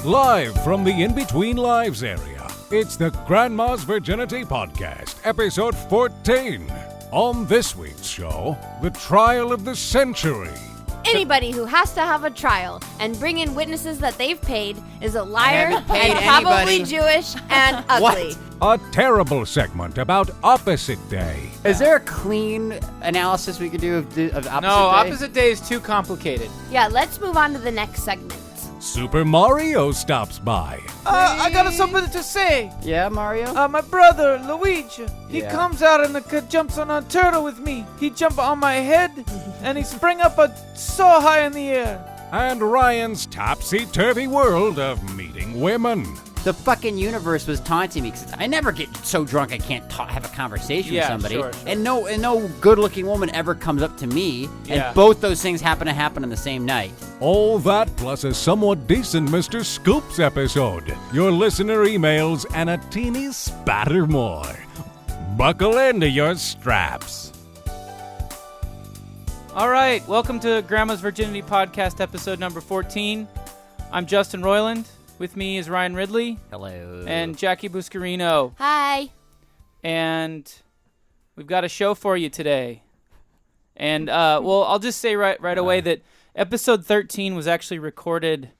Live from the In Between Lives area, it's the Grandma's Virginity Podcast, episode 14. On this week's show, the trial of the century. Anybody who has to have a trial and bring in witnesses that they've paid is a liar haven't paid and probably anybody. Jewish and ugly. A terrible segment about Opposite Day. Is there a clean analysis we could do of opposite No, day? opposite day is too complicated. Yeah, let's move on to the next segment. Super Mario stops by. I got something to say. Yeah, Mario? My brother, Luigi, he Yeah. comes out and jumps on a turtle with me. He jump on my head, and he spring up so high in the air. And Ryan's topsy-turvy world of meeting women. The fucking universe was taunting me because I never get so drunk I can't have a conversation with somebody. Sure. And no good-looking woman ever comes up to me. Yeah. And both those things happen on the same night. All that plus a somewhat decent Mr. Scoops episode, your listener emails, and a teeny spatter more. Buckle into your straps. All right, welcome to Grandma's Virginity Podcast, episode number 14. I'm Justin Roiland. With me is Ryan Ridley. Hello. And Jackie Buscarino. Hi. And we've got a show for you today. And, well, I'll just say right away that episode 13 was actually recorded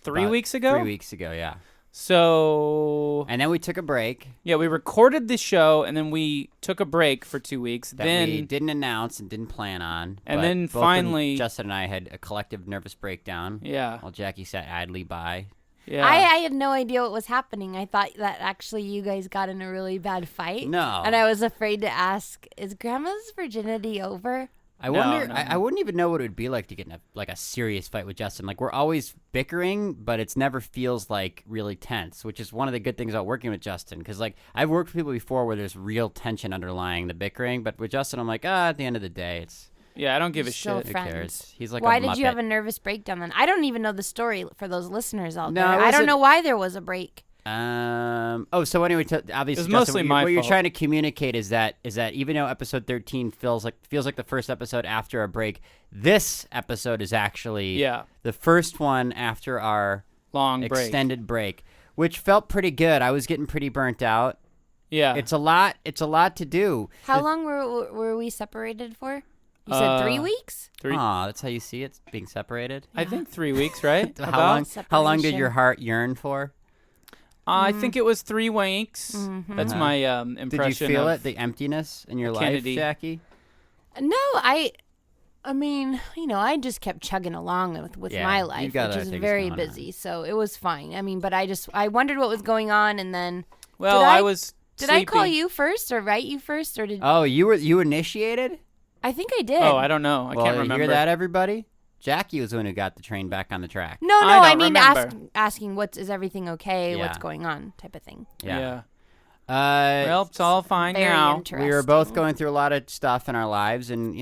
3 weeks ago. 3 weeks ago, yeah. So, And then we took a break yeah, we recorded the show, and then we took a break for 2 weeks. that Then we didn't announce and didn't plan on. And but then both when finally- Justin and I had a collective nervous breakdown. Yeah. While Jackie sat idly by. Yeah. I had no idea what was happening. I thought that actually you guys got in a really bad fight. No. And I was afraid to ask, is Grandma's virginity over? I wonder. no. I wouldn't even know what it would be like to get in a serious fight with Justin. Like, we're always bickering, but it's never feels like really tense, which is one of the good things about working with Justin. Because I've worked with people before where there's real tension underlying the bickering, but with Justin, I'm like, at the end of the day, it's Yeah, I don't give a Still shit. who friends. cares? He's like, Why a did you have Muppet. a nervous breakdown then? I don't even know the story for those listeners out No, there. it I don't wasn't- know why there was a break. So anyway, obviously, It was Justin, mostly my what you're fault. trying to communicate is that even though episode 13 feels like the first episode after a break, this episode is actually Yeah. the first one after our Long break. extended break, which felt pretty good. I was getting pretty burnt out. Yeah. It's a lot to do. How long were we separated for? You said 3 weeks? Aw, that's how you see it, being separated. I think 3 weeks, right? How long did your Separation. heart yearn for? I think it was 3 weeks. That's my impression. Did you feel of it, the emptiness in your life, Kennedy. Jackie? No, I mean, I just kept chugging along with Yeah, my you life, got which other is things very going on. busy, so it was fine. I mean, but I wondered what was going on, and then Well, Did I I- was did I call sleeping. you first or write you first, or did Oh, you initiated? I think I did? Oh, I don't know. I Well, can't you remember. hear that, everybody? Jackie was the one who got the train back on the track. No, I I don't mean remember. asking is everything okay? Yeah. What's going on? Type of thing. Yeah. Uh, Well, it's all fine Very now. interesting. we were both going through a lot of stuff in our lives, and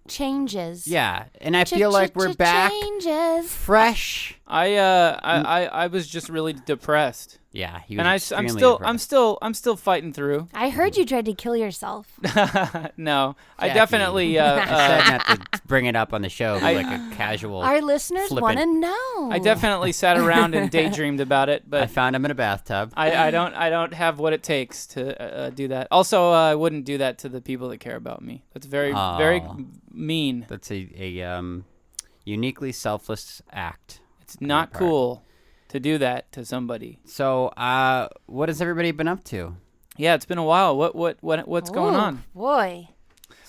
changes. yeah. And I feel like we're back, Changes. fresh. I was just really depressed, Yeah, he was and I'm extremely still depressed. fighting through. I heard you tried to kill yourself. No, I Jackie. definitely. I said not to bring it up on the show, but like a casual. Our listeners flippant. want to know. I definitely sat around and daydreamed about it, I but found him in a bathtub. I don't have what it takes to do that. Also, I wouldn't do that to the people that care about me. That's very very Aw. mean. That's a uniquely selfless act. It's not part. cool to do that to somebody. So, what has everybody been up to? Yeah, it's been a while. What's going Ooh, on? Boy,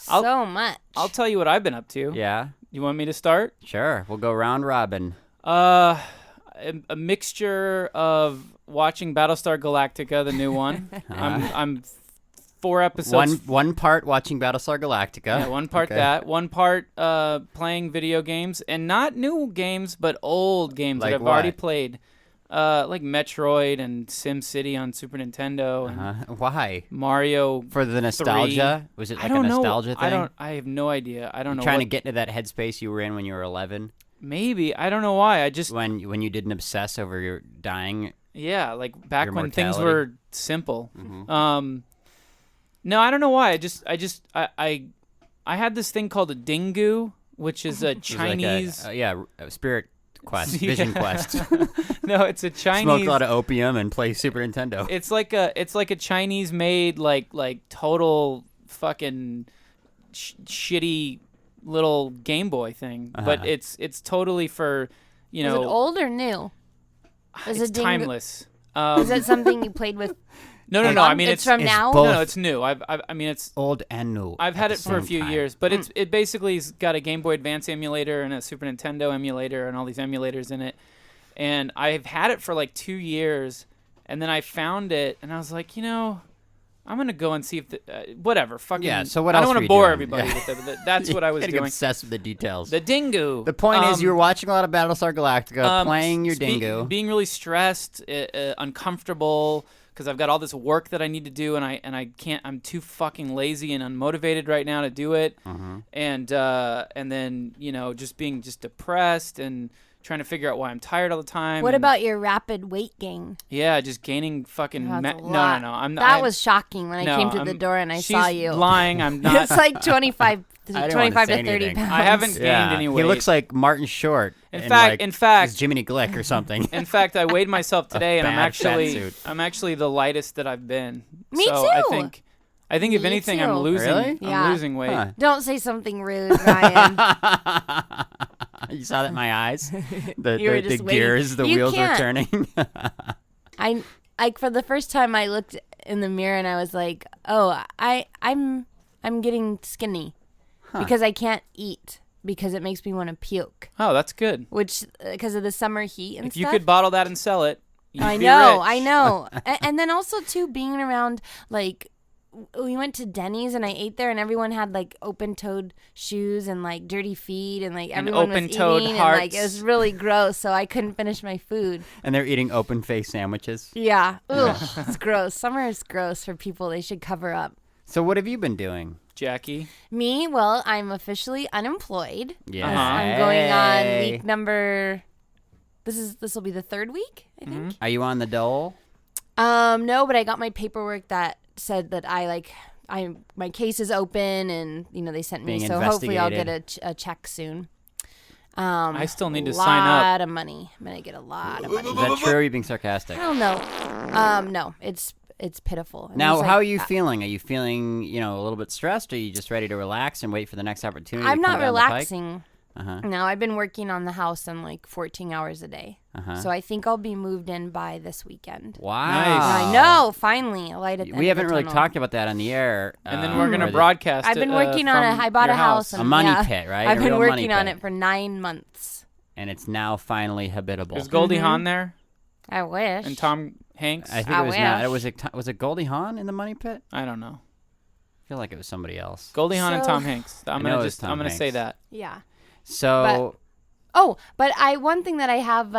I'll- so much. I'll tell you what I've been up to. Yeah, You want me to start? sure. We'll go round robin. A mixture of watching Battlestar Galactica, the new one. I'm 4 episodes. One part watching Battlestar Galactica. Yeah, one part Okay. that. One part playing video games, and not new games, but old games Like that I've already what? played. Like Metroid and SimCity on Super Nintendo and Why? Mario. For the nostalgia? Was it like I don't a know. nostalgia thing? I have no idea. I don't know. Trying to get into that headspace you were in when you were 11, Maybe I don't know why. I just when you didn't obsess over your dying. yeah, like back Your when things mortality. were simple. Mhm. No, I don't know why. I had this thing called a dingu, which is a It was like Chinese. a spirit Quest, Vision Quest. No, it's a Chinese. Smoke a lot of opium and play Super Nintendo. It's like a Chinese made like total fucking shitty little Game Boy thing, but it's totally for Is it old or new? It's timeless. Is it something you played with? No. I mean, it's from now. both. No, it's new. I mean, it's old and new. I've had it for a same few time. years, but it basically's got a Game Boy Advance emulator and a Super Nintendo emulator and all these emulators in it. And I've had it for like 2 years, and then I found it, and I was like, I'm gonna go and see if whatever. Fucking Yeah. So what I else? don't want to bore everybody with it. But that's what I was Getting doing. obsessed with the details. The Dingo. The point is, you were watching a lot of Battlestar Galactica, playing your dingo. Being really stressed, uncomfortable, because I've got all this work that I need to do, and I can't. I'm too fucking lazy and unmotivated right now to do it. And then just being depressed and trying to figure out why I'm tired all the time. What about your rapid weight gain? Yeah, just gaining fucking. That's a No. lot. I'm not. That was shocking when I came to the I'm- door and I she's saw you. Lying. I'm not. It's like 25 I didn't wanna to say 30 anything. pounds. I haven't gained any weight. He looks like Martin Short. In like, fact, he's Jiminy Glick or something. In fact, I weighed myself today, and bad fat suit. I'm actually the lightest that I've been. Me so too. I think if Me anything, too. I'm losing. Really? Yeah. I'm losing weight. Huh. Don't say something rude, Ryan. You saw that in my eyes? The You were just waiting. gears, the You wheels were can't. turning. I like for the first time I looked in the mirror and I was like, "Oh, I'm getting skinny because I can't eat because it makes me want to puke." Oh, that's good. Which because of the summer heat and If stuff. you could bottle that and sell it, you'd I be know, rich. I know. And then also too being around like we went to Denny's and I ate there and everyone had like open-toed shoes and like dirty feet and like And everyone was open-toed eating and like it hearts. was really gross, so I couldn't finish my food. And they're eating open-faced sandwiches. Yeah. Ugh, it's gross. Summer is gross for people. They should cover up. So what have you been doing? Jackie. Me, well, I'm officially unemployed. Yeah. I'm going on week number. This will be the third week, I think. Are you on the dole? No, but I got my paperwork that said that my case is open and they sent me, Being so hopefully I'll get investigated. a check soon. I still need to A sign up. lot of money. I'm gonna get a lot of money. Is that true or are you being sarcastic? I don't know. No, it's pitiful. And Now, it's how like, are you feeling? Are you feeling, a little bit stressed? Or are you just ready to relax and wait for the next opportunity I'm to come not down the pike? relaxing. No, I've been working on the house in like 14 hours a day. So I think I'll be moved in by this weekend. Wow. Nice. I know, finally, a light at the We end of haven't the really tunnel. talked about that on the air. And then we're gonna or broadcast. I've been it, working on it. from I bought your a house. A money pit, right? I've A been real working money on pit. it for 9 months. And it's now finally habitable. Is Goldie Hawn there? I wish. And Tom Hanks? I think I it was not. wish. Was it Goldie Hawn in the money pit? I don't know. I feel like it was somebody else. Goldie Hawn and So- Tom Hanks. I'm know gonna it was Tom say Hanks. that. Yeah. So But one thing that I have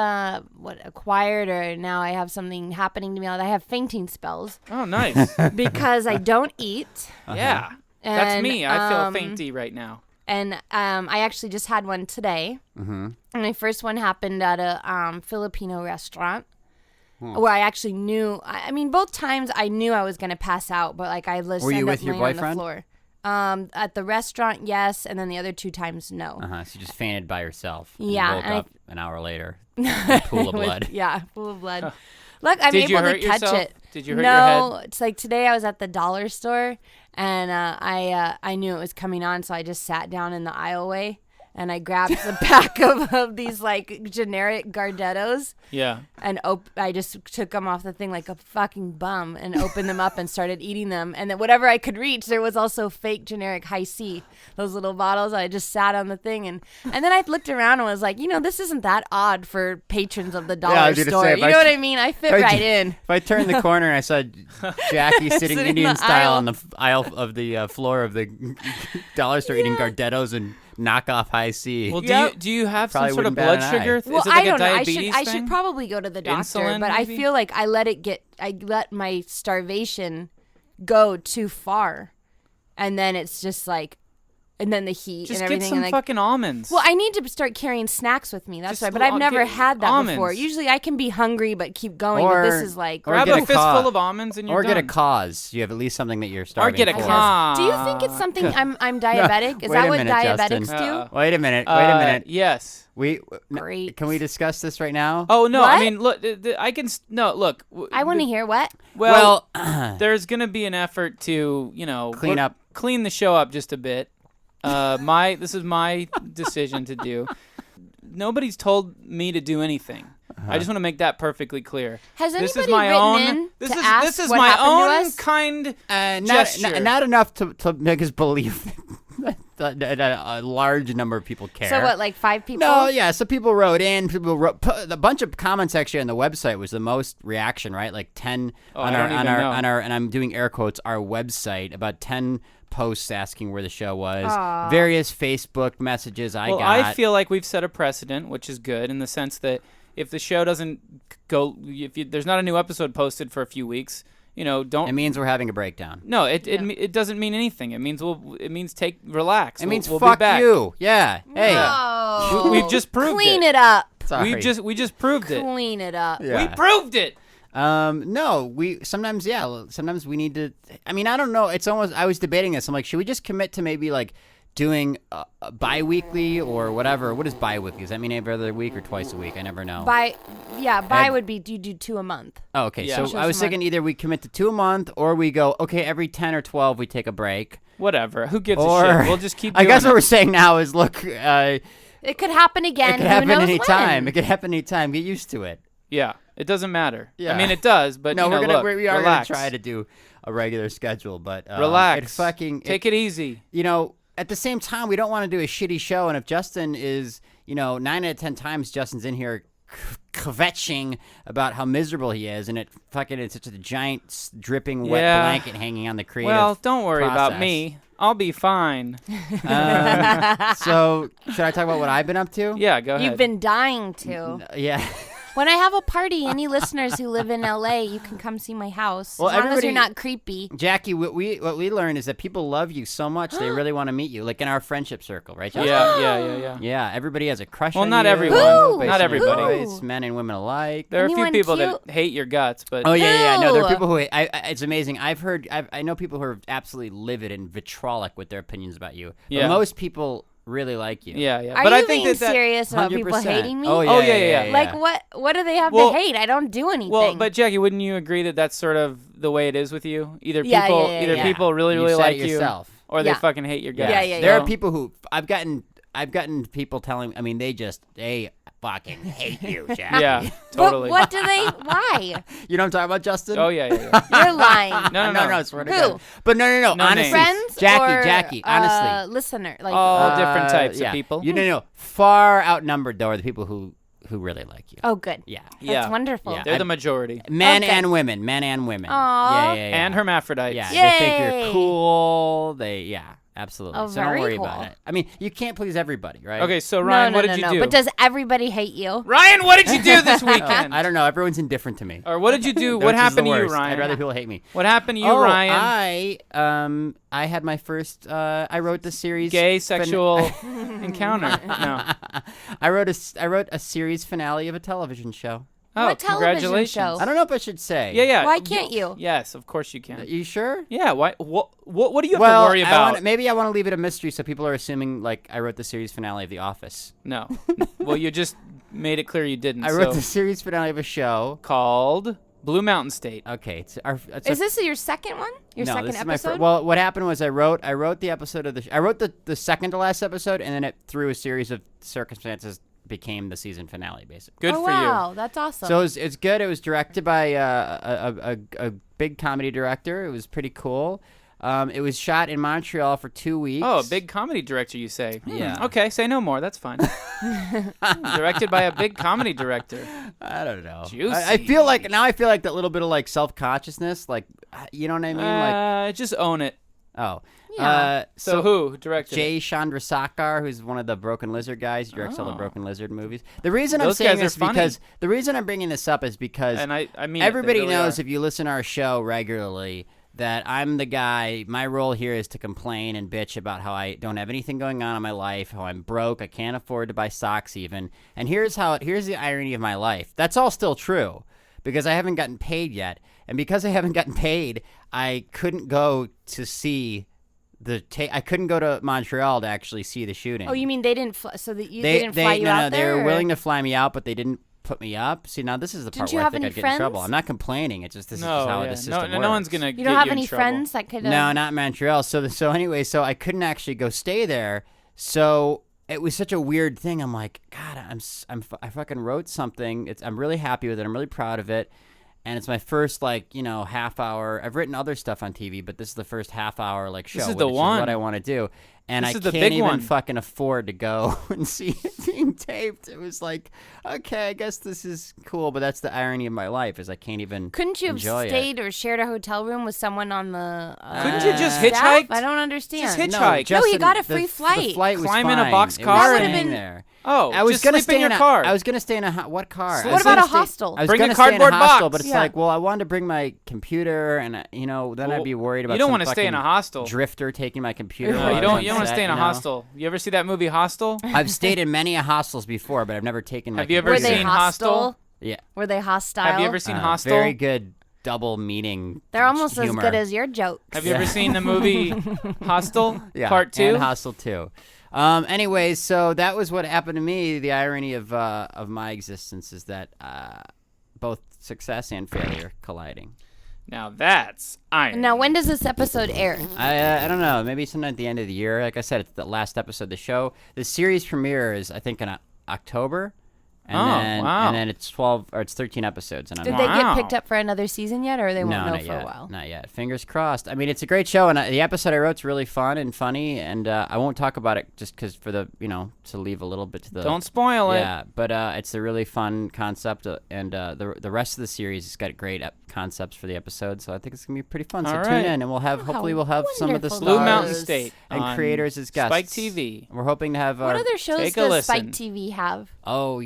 acquired, or now I have something happening to me. I have fainting spells Oh, nice. because I don't eat. Yeah. That's And, me. I feel fainty right now. And I actually just had one today. And my first one happened at a Filipino restaurant where I actually knew. I mean, both times I knew I was going to pass out, but like I was Were you ended with up your laying on the boyfriend? floor. At the restaurant, yes, and then the other 2 times, no. so you just fainted by yourself. And Yeah, woke and I- up an hour later. In a pool of With- blood. Yeah, pool of blood. Look, I'm Did you able hurt to catch yourself? it. Did you hurt your head? No, it's like today I was at the dollar store and I knew it was coming on, so I just sat down in the aisleway and I grabbed a pack of these like generic Gardettos Yeah. and I just took them off the thing like a fucking bum and opened them up and started eating them. And then whatever I could reach, there was also fake generic High C, those little bottles. I just sat on the thing and then I looked around and was like, this isn't that odd for patrons of the I dollar was gonna store. say, if You I- know what I mean? I fit right in. If I turned the corner and I saw Jackie sitting Sitting in Indian the style aisle. on the aisle of the floor of the dollar store eating Gardettos and knockoff High C. Well, Yep. do you have Probably some sort of wouldn't bat blood an eye. sugar? Well, Is it like I don't a know. diabetes I thing? should probably go to the doctor, Insulin, but I maybe? feel like I let my starvation go too far, and then it's just like and then the heat Just and get everything. some and like, fucking almonds. well, I need to start carrying snacks with me. That's Just why. But I've never get had that before. almonds. Usually I can be hungry but keep going. Or- but this is like. or Grab get a a fistful ca- of almonds and you're Or get a done. cause. You have at least something that you're starving Or get a for. cause. Do you think it's something I'm diabetic? Is Wait that a what minute, diabetics Justin. do? Wait a minute. Yes. Great. Can we discuss this right now? Oh no! What? I mean, look, I can. No, look. I want to hear what. Well, there's gonna be an effort to, clean the show up just a bit. This is my decision to do. Nobody's told me to do anything. I just want to make that perfectly clear. Has This anybody is my written own. in This to is ask this is what my happened to own us? kind Not gesture. not enough to make us believe that a large number of people care. So what, like 5 people? No, yeah. So people wrote in. A bunch of comments actually on the website was the most reaction, right? Like 10 on our and I'm doing air quotes, our website, about 10 posts asking where the show was. Aw. Various Facebook messages I got. I feel like we've set a precedent, which is good in the sense that if the show doesn't go, there's not a new episode posted for a few weeks, don't. It means we're having a breakdown. No, it doesn't mean anything. It means relax. It means we'll fuck be back. you. Yeah. Hey. No. We've just proved Clean it. it up. Sorry. We just proved it. Clean it up. Yeah. We proved it. No, sometimes we need to. I mean, I don't know. It's almost. I was debating this. I'm like, should we just commit to maybe like doing bi-weekly or whatever? What is bi-weekly? Does that mean every other week or twice a week? I never know. Bi would be you do 2 a month. Oh, okay. Yeah. So I was thinking either we commit to 2 a month or we go, okay, every 10 or 12 we take a break. Whatever. Who gives Or a shit? We'll just keep. I guess doing what it. we're saying now is, look, It could happen again. it could Who happen knows anytime. when? It could happen anytime. Get used to it. Yeah, it doesn't matter. Yeah. I mean, it does, but No, we are look, gonna relax. try to do a regular schedule, but Relax. Take it easy. At the same time, we don't want to do a shitty show. And if Justin is, 9 out of 10 times Justin's in here kvetching about how miserable he is, and it's such a giant dripping wet Yeah. blanket hanging on the creative. Well, don't worry about process. me. I'll be fine. So should I talk about what I've been up to? Yeah, go ahead. You've been dying to. Yeah. When I have a party, any listeners who live in LA, you can come see my house. Well, as long as everybody- you're not creepy. Jackie, what we learned is that people love you so much they really want to meet you, like in our friendship circle, right, Justin? Yeah. Yeah, everybody has a crush Well, on not you. everyone. Who? Based Not on your everybody. voice, men and women alike. There are a few Anyone people cute? that hate your guts, but Oh yeah. No, there are Who? people who it's amazing. I know people who are absolutely livid and vitrolic with their opinions about you. Yeah. But most people really like you. yeah. Are But you I think being that serious about people 100%. hating me? Oh yeah. Oh, yeah. Like what do they have Well- to hate? I don't do anything. Well, but Jackie, wouldn't you agree that that's sort of the way it is with you? Either Yeah, people, yeah, either yeah. people really, You really said like it yourself. you, or they Yeah. fucking hate your guts. Yeah. There yeah. are people who I've gotten people telling. I mean, they fucking hate you, Jackie. Yeah, totally. But what do they? Why? You know what I'm talking about, Justin? Oh yeah. You're lying. No. Swear to Who? God. But no. No Honestly, names. Friends Jackie, or honestly. listener? Like All different types yeah. of people. You know, far outnumbered though are the people who really like you. oh, good. Yeah. Yeah. That's wonderful. Yeah. They're the majority. Men Okay. and women. Aw. Yeah. And hermaphrodites. Yeah, they think you're Yay. cool. Absolutely. Oh, So don't very worry cool. about it. I mean, you can't please everybody, right? Okay, so Ryan, no, what did you do? But does everybody hate you? Ryan, what did you do this weekend? I don't know. Everyone's indifferent to me. Or what did you do? Which What is happened the to you, worst. Ryan? I'd rather people hate me. What happened to you, Ryan? I had my first. I wrote the series. Gay sexual encounter. No. I wrote a series finale of a television show. Oh, What television congratulations. show? I don't know if I should say. Yeah. Why can't you? Yes, of course you can. You sure? Yeah. Why? What do you have Well, to worry about? maybe I want to leave it a mystery so people are assuming like I wrote the series finale of The Office. No. Well, you just made it clear you didn't. I wrote so the series finale of a show. called Blue Mountain State. Okay, it's Is this your second one? Your no, second this is my episode? well, what happened was I wrote the episode of I wrote the second to last episode, and then it through a series of circumstances became the season finale, basically. Good oh, for wow, that's awesome. So it's good. It was directed by a big comedy director. It was pretty cool. It was shot in Montreal for 2 weeks. Oh, a big comedy director, you say? Yeah. Okay, say no more. That's fine. Directed by a big comedy director. I don't know. Juicy. I feel like that little bit of like self-consciousness, like you know what I mean? Like Just own it. oh. Yeah. So who directed it? Jay Chandrasekhar, who's one of the Broken Lizard guys, he directs all the Oh. Broken Lizard movies. The reason I'm Those saying guys are this funny. because the reason I'm bringing this up is because And I mean, everybody they really knows are. if you listen to our show regularly that I'm the guy. My role here is to complain and bitch about how I don't have anything going on in my life, how I'm broke, I can't afford to buy socks even. And here's the irony of my life. That's all still true because I haven't gotten paid yet. And because I haven't gotten paid, I couldn't go to see I couldn't go to Montreal to actually see the shooting. Oh, you mean they didn't they didn't fly you out there? They were or? willing to fly me out, but they didn't put me up. See, now this is the part where I think I'd get in trouble. friends? I'm not complaining. It's just this is just how the system works. No one's gonna. You don't have any friends that could. No, not in Montreal. So anyway, so I couldn't actually go stay there. So it was such a weird thing. I'm like, God, I fucking wrote something. I'm really happy with it. I'm really proud of it. And it's my first, half hour. I've written other stuff on TV, but this is the first half hour, show. This is which the one. is what I want to do. And This I is the can't big even one. fucking afford to go and see it being taped. It was like, okay, I guess this is cool, but that's the irony of my life is I can't even Couldn't you have enjoy stayed or shared a hotel room with someone on the? Couldn't you just staff? hitchhike? I don't understand. Just hitchhike. No, he got a free The flight. flight was Climb in a fine. box It car was That would've staying been- there. Oh, I was just gonna sleep stay in your a, car. I was gonna stay in what car? So I what was about gonna a hostel? I was Bring a gonna stay in a cardboard hostel, box. but it's Yeah. I wanted to bring my computer, and then I'd be worried about. You don't want wanna to stay in a hostel. Drifter taking my computer. No, while I you was don't. on You don't want to set, stay in a you know? hostel. You ever see that movie Hostel? I've stayed in many hostels before, but I've never taken my. Have you ever Were computer. they seen hostile? Hostel? Yeah. Were they hostile? Have you ever seen Hostel? Very good double meaning. They're almost humor. as good as your jokes. Have you ever seen the movie Hostel? Yeah, Part 2? and Hostel 2. Anyways, so that was what happened to me. The irony of my existence is that both success and failure colliding. Now that's iron. Now, when does this episode air? I don't know. Maybe sometime at the end of the year. Like I said, it's the last episode of the show. The series premiere is, I think, in October. And Oh, then, wow. And then it's 13 episodes. And I'm Did not- they Wow. get picked up for another season yet, or they won't no, know not for yet. a while? Not yet. Fingers crossed. I mean, it's a great show, and the episode I wrote's really fun and funny, and I won't talk about it just because to leave a little bit to the. Don't spoil it. Yeah, but it's a really fun concept, and the rest of the series has got great concepts for the episode, so I think it's gonna be pretty fun. So All tune right. in, and hopefully we'll have some of the wonderful. stars Blue Mountain State and on creators as guests. Spike TV. We're hoping to have. What other shows Take a does Spike listen. TV have? Oh,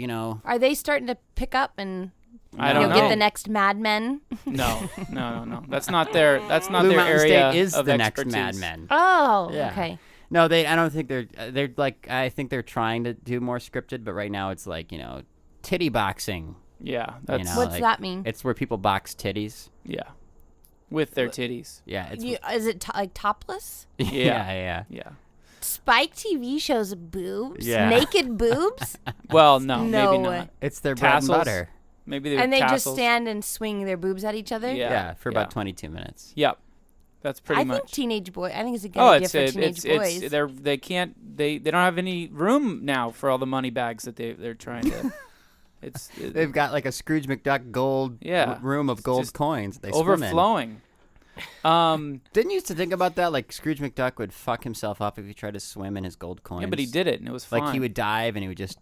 Are they starting to pick up and I don't know. get the next Mad Men? No. That's not their. That's not Blue their Mountain area State is of the next expertise. Mad Men. Oh, Yeah. okay. No, I don't think they're like. I think they're trying to do more scripted, but right now it's like titty boxing. Yeah, that's know, What's like, that mean? It's where people box titties. yeah, with their titties. Yeah, it's Is it like topless? yeah. Yeah. Spike TV shows boobs, Yeah. naked boobs, Well, no, No maybe way. not. It's their bread Tassels. and butter. Maybe they and they just tassels. stand and swing their boobs at each other. Yeah. Yeah, for about yeah. 22 minutes. Yep, that's pretty I much. think teenage boy. I think it's a good Oh, idea it's for teenage boys. they don't have any room now for all the money bags that they're trying to. They've got like a Scrooge McDuck gold Yeah. room of It's gold just coins. They swim in. overflowing. Didn't you used to think about that? Like Scrooge McDuck would fuck himself up if he tried to swim in his gold coins. Yeah, but he did it, and it was fun. Like he would dive and he would just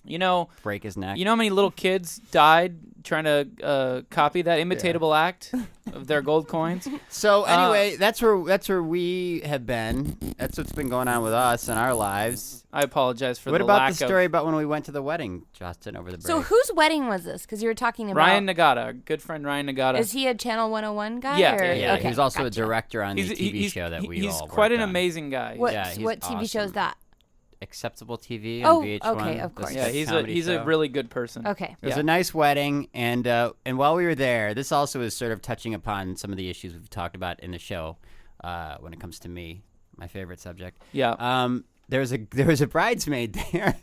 You know, break his neck. you know how many little kids died trying to copy that imitatable act of their gold coins? So anyway, that's where we have been. That's what's been going on with us and our lives. I apologize for What the about lack the story about when we went to the wedding, Justin, over the break? So whose wedding was this? Because you were talking of about Ryan Nagata, our good friend Ryan Nagata. Is he a Channel 101 guy? Yeah, or? yeah, yeah, Okay, he was also a gotcha. director on the TV he's- show that we he's all quite an worked on. amazing guy. What Yeah, he's what TV show is awesome. that? Acceptable TV Oh, on VH1. okay, of the course. Yeah, sketch he's comedy a show. really good person. Okay. It was Yeah. a nice wedding, and while we were there, this also is sort of touching upon some of the issues we've talked about in the show when it comes to me, my favorite subject. Yeah, There was a bridesmaid there.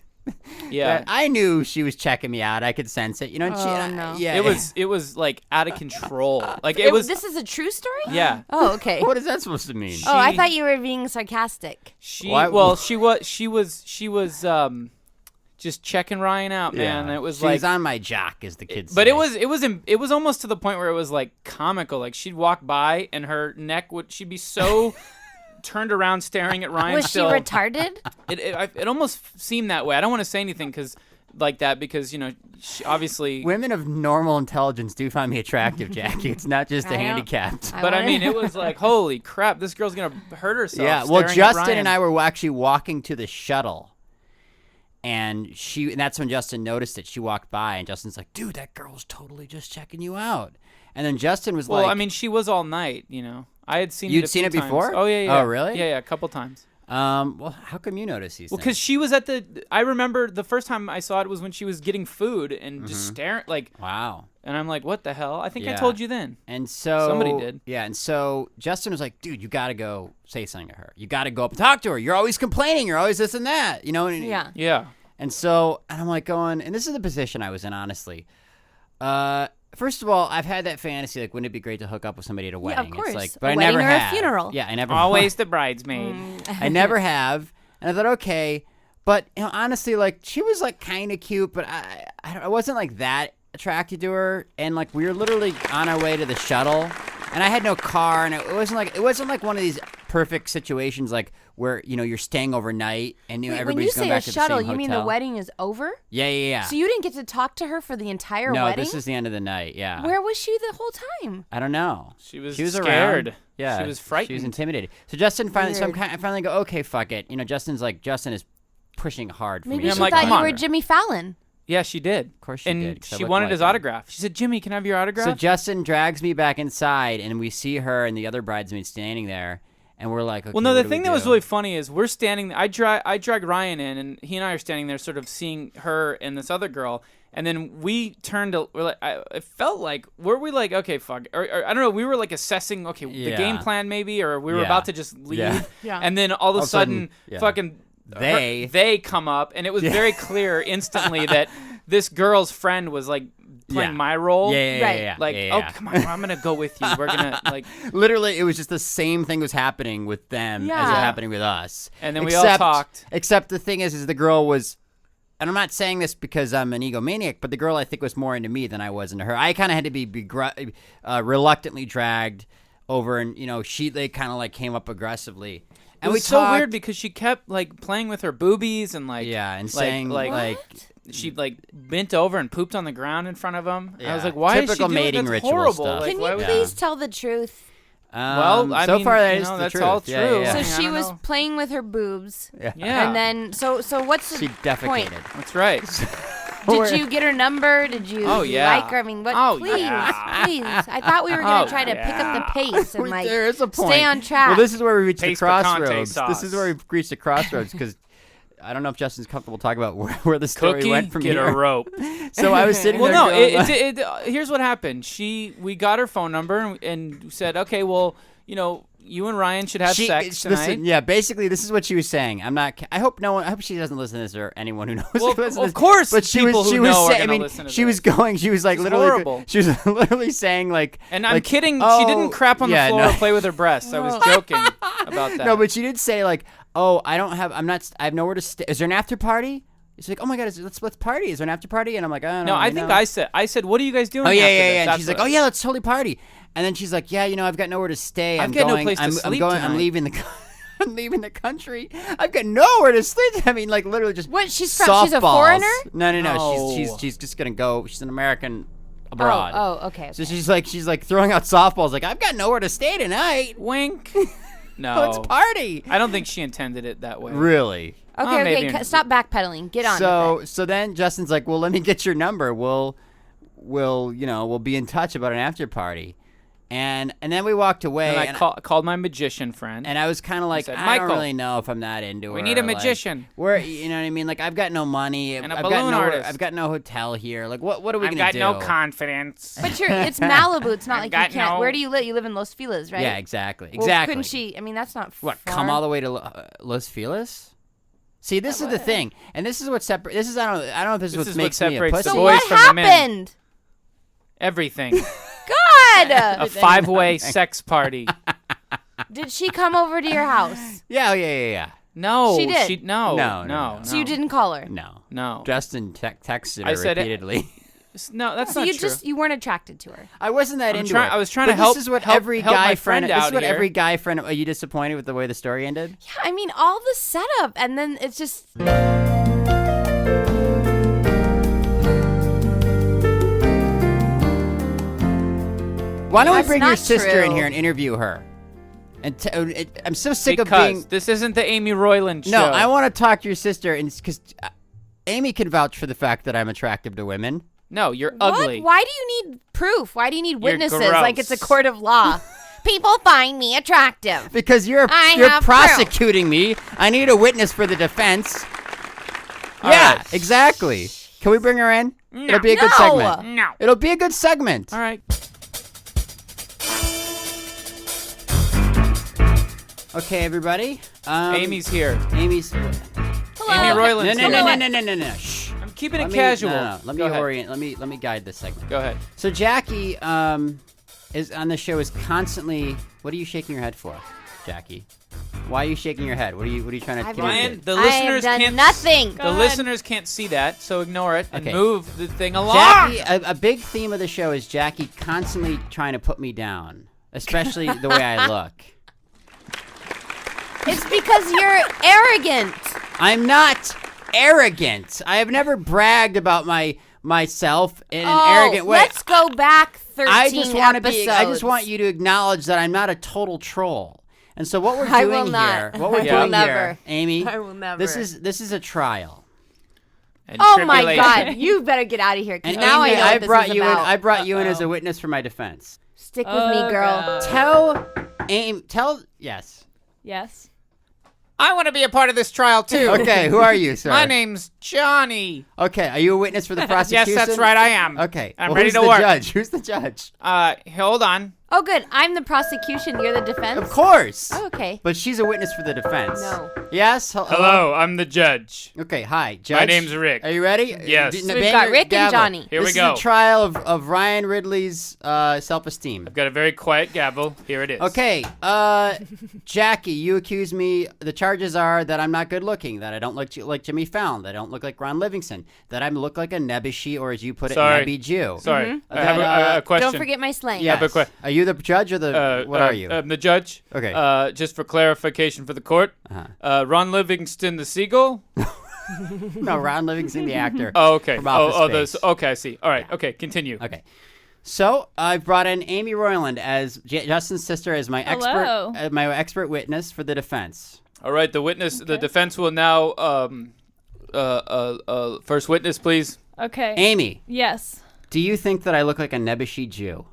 yeah. that I knew she was checking me out. I could sense it. You know, and Oh, no. yeah. It was like out of control. Like it was. This is a true story? Yeah. Oh, okay. What is that supposed to mean? Oh, I She- thought you were being sarcastic. Why- She was just checking Ryan out, man. It was She's like, on my jock, as the kids but say. it was almost to the point where it was like comical. Like she'd walk by and her neck she'd be so turned around staring at Ryan. Was she still. retarded? It almost seemed that way. I don't want to say anything because she obviously. Women of normal intelligence do find me attractive, Jackie. It's not just I the know. handicapped. But I mean, it was like, holy crap, this girl's gonna hurt herself. Yeah, well, staring at Justin Ryan. and I were actually walking to the shuttle. And that's when Justin noticed it. She walked by, and Justin's like, dude, that girl's totally just checking you out. And then Justin was like... Well, I mean, she was all night, you know. I had seen it You'd a seen few it times. before? Oh, yeah. Oh, really? Yeah, a couple times. Well, how come you notice these Well, things? because she was at I remember the first time I saw it was when she was getting food and just staring, like... Wow. And I'm like, what the hell? I think I Yeah. told you then. And so... Somebody did. Yeah, and so Justin was like, dude, you got to go say something to her. You got to go up and talk to her. You're always complaining. You're always this and that, you know? And, Yeah. Yeah. And so, and I'm like going, and this is the position I was in, honestly. First of all, I've had that fantasy, like, wouldn't it be great to hook up with somebody at a wedding? of course. It's like, A but I wedding never or a have. funeral. Yeah, I never Always the bridesmaid. I never have. And I thought, okay. But, you know, honestly, like, she was, like, kind of cute, but I wasn't, like, that attracted to her. And, like, we were literally on our way to the shuttle. And I had no car, and it wasn't like one of these perfect situations, like, where, you know, you're staying overnight, and, you know, Wait, everybody's when going you say a back to the shuttle, same you mean the hotel. wedding is over? Yeah. So you didn't get to talk to her for the entire No, wedding? this is the end of the night, yeah. Where was she the whole time? I don't know. She was around. scared. Yeah. She was frightened. She was intimidated. So Justin finally, Weird. I finally go, okay, fuck it. You know, Justin is pushing hard for me. Maybe I'm she like, thought come you on. were Jimmy Fallon. Yeah, she did. Of course she and did, 'cause I she look wanted like his him. autograph. She said, Jimmy, can I have your autograph? So Justin drags me back inside, and we see her and the other bridesmaids standing there, and we're like, okay, well, no, what the do thing we that was do? really funny is we're standing. I drag Ryan in, and he and I are standing there, sort of seeing her and this other girl. And then we turned to. We're like, it felt like were we like, okay, fuck, or I don't know. We were like assessing, okay, the Yeah. game plan maybe, or we were Yeah. about to just leave. Yeah. Yeah. And then all of a sudden, yeah. fucking They- they come up, and it was very clear instantly that this girl's friend was like playing Yeah. my role. Yeah, Right. yeah. Like, yeah, oh, yeah. come on, I'm gonna go with you. We're gonna like. Literally, it was just the same thing was happening with them as it Yeah. happening with us. And then we all talked. Except the thing is the girl was, and I'm not saying this because I'm an egomaniac, but the girl I think was more into me than I was into her. I kind of had to be reluctantly dragged over, and you know, they kind of like came up aggressively. It And was we so talked, weird because she kept like playing with her boobies and like yeah, and like- saying like- like she like bent over and pooped on the ground in front of him. I Yeah. was like, why Typical is she doing mating That's ritual horrible. stuff. Like, Can why you would- please tell the truth? Well, I so mean, far that you is know, the that's truth. all Yeah, true. yeah, So yeah. I she don't was know. playing with her boobs. Yeah. And then, so what's the She defecated. point? That's right. Did you get her number? Did you Oh, yeah. like her? I mean, what? Oh, please, yeah. please. I thought we were gonna Oh, try to pick up the pace and Wait, like there is a point. stay on track. Well, this is where we reach the Pace picante crossroads. sauce. This is where we reach the crossroads because I don't know if Justin's comfortable talking about where the story Cookie, went from get here. a rope. So I was sitting Well, there. no. going, Here's what happened. We got her phone number and said, okay, well, you know, you and Ryan should have sex tonight. Listen, yeah, basically, this is what she was saying. I hope no one. I hope she doesn't listen to this or anyone who knows. Well, who listens to of this. course but she people was. She who was. know are saying, I gonna mean, listen to she was this. going. She was like It's literally. horrible. She was literally saying like. And I'm like, kidding. Oh, she didn't crap on the yeah, floor no. or play with her breasts. I was joking about that. No, but she did say like, "Oh, I have nowhere to stay. Is there an after party?" She's like, "Oh my god, let's party. Is there an after party?" And I'm like, "Oh no, I think I said, what are you guys doing? Oh yeah, after yeah, this? yeah. And That's she's like, what- "Oh yeah, let's totally party." And then she's like, "Yeah, you know, I've got nowhere to stay. I've got no place to I'm sleep going. I'm tonight." leaving the. I'm leaving the country. I've got nowhere to sleep. I mean, like literally just. What, she's from- she's a softballs. foreigner? No. No. She's just gonna go. She's an American abroad. Oh, okay. So she's like throwing out softballs. Like I've got nowhere to stay tonight. Wink. No. Let's party. I don't think she intended it that way. Really. Okay, maybe- stop backpedaling. Get on. with it. So then Justin's like, well, let me get your number. We'll be in touch about an after party. And then we walked away. And I called my magician friend. And I was kind of like, said, I don't "Michael, really know if I'm that into we her. need a like, magician." We're, you know what I mean? Like, I've got no money. And a I've balloon got artist. I've got no hotel here. Like, what are we I've gonna got do? no confidence. But it's Malibu. It's not I've like you got can't. no- Where do you live? You live in Los Feliz, right? Yeah, exactly. Well, Exactly. couldn't she? I mean, that's not What? far. Come all the way to Los Feliz? See, this is the thing, and this is what separates. This is I don't know if this is This what is what makes me a separates pussy. the So boys what from the men. happened? Everything. God, A 5-way sex party. did she come over to your house? Yeah. No. She did. No. So you didn't call her? No. No. Justin texted her I said it- repeatedly. No, that's So not you true. you weren't attracted to her. I wasn't that into try- it. I was trying But to help- This is what help- every help guy my friend This is out what here. every guy friend. Are you disappointed with the way the story ended? Yeah, I mean, all the setup, and then it's just. Why don't we That's bring your not sister in true. here and interview her? And I'm so sick of because being. this isn't the Amy Royland show. No, I want to talk to your sister, and because Amy can vouch for the fact that I'm attractive to women. No, you're ugly. What? Why do you need proof? Why do you need witnesses? gross. Like it's a court of law. People find me attractive. Because you're have prosecuting me. I need a witness for the defense. All yeah, right. exactly. Can we bring her in? No. It'll be a good No. segment. No. It'll be a good segment. All right. Okay, everybody. Amy's here. Amy's. Amy No, Royland's no, here. no, no, no, no, no. Shh. I'm keeping it Let me- casual. No. Let me Go ahead. orient. Let me guide this segment. Go ahead. So Jackie is on the show is constantly. What are you shaking your head for, Jackie? Why are you shaking your head? What are you trying to I've communicate? Ryan, the I have listeners done can't. nothing. The listeners can't see that, so ignore it and Okay. move the thing along. Jackie, a big theme of the show is Jackie constantly trying to put me down, especially the way I look. It's because you're arrogant. I'm not arrogant. I have never bragged about myself in an arrogant way. Let's go back 13 I just want to episodes. be. I just want you to acknowledge that I'm not a total troll. And so what we're I doing will not. here, what we're I will doing never. here, Amy, I will never. this is a trial. And Oh my tribulation. God! You better get out of here. 'Cause And now Amy, I know what this brought is you about. in. I brought you in as a witness for my defense. Stick with me, girl. Tell yes. Yes. I want to be a part of this trial too. Okay, who are you, sir? My name's Johnny. Okay, are you a witness for the prosecution? Yes, that's right. I am. Okay, I'm well, ready who's to the work. Judge? Who's the judge? Hold on. Oh, good. I'm the prosecution. You're the defense. Of course. Oh, okay. But she's a witness for the defense. No. Yes. Hello, I'm the judge. Okay. Hi, Judge. My name's Rick. Are you ready? Yes. D- So we've bang got your Rick and gavel. Johnny. Here we This go. is a trial of Ryan Ridley's self-esteem. I've got a very quiet gavel. Here it is. Okay, Jackie, you accuse me. The charges are that I'm not good looking, that I don't look like Jimmy Fallon, that I don't look like Ron Livingston, that I look like a Nebuchadnezzar, or as you put it, Sorry. Nebby Jew. Sorry. I have a question. Don't forget my slang. Yes. have a que- Are you the judge or the? What are you? I'm the judge. Okay. Just for clarification for the court, Ron Livingston the seagull. No, Ron Livingston, the actor. Oh, okay. From Office Oh, Space. those. Okay, I see. All right. Okay, continue. Okay. So I've brought in Amy Royland as Justin's sister as my Hello. expert witness for the defense. All right. The witness, the defense will now. First witness, please. Okay. Amy, Yes. do you think that I look like a Nebuchadnezzar Jew?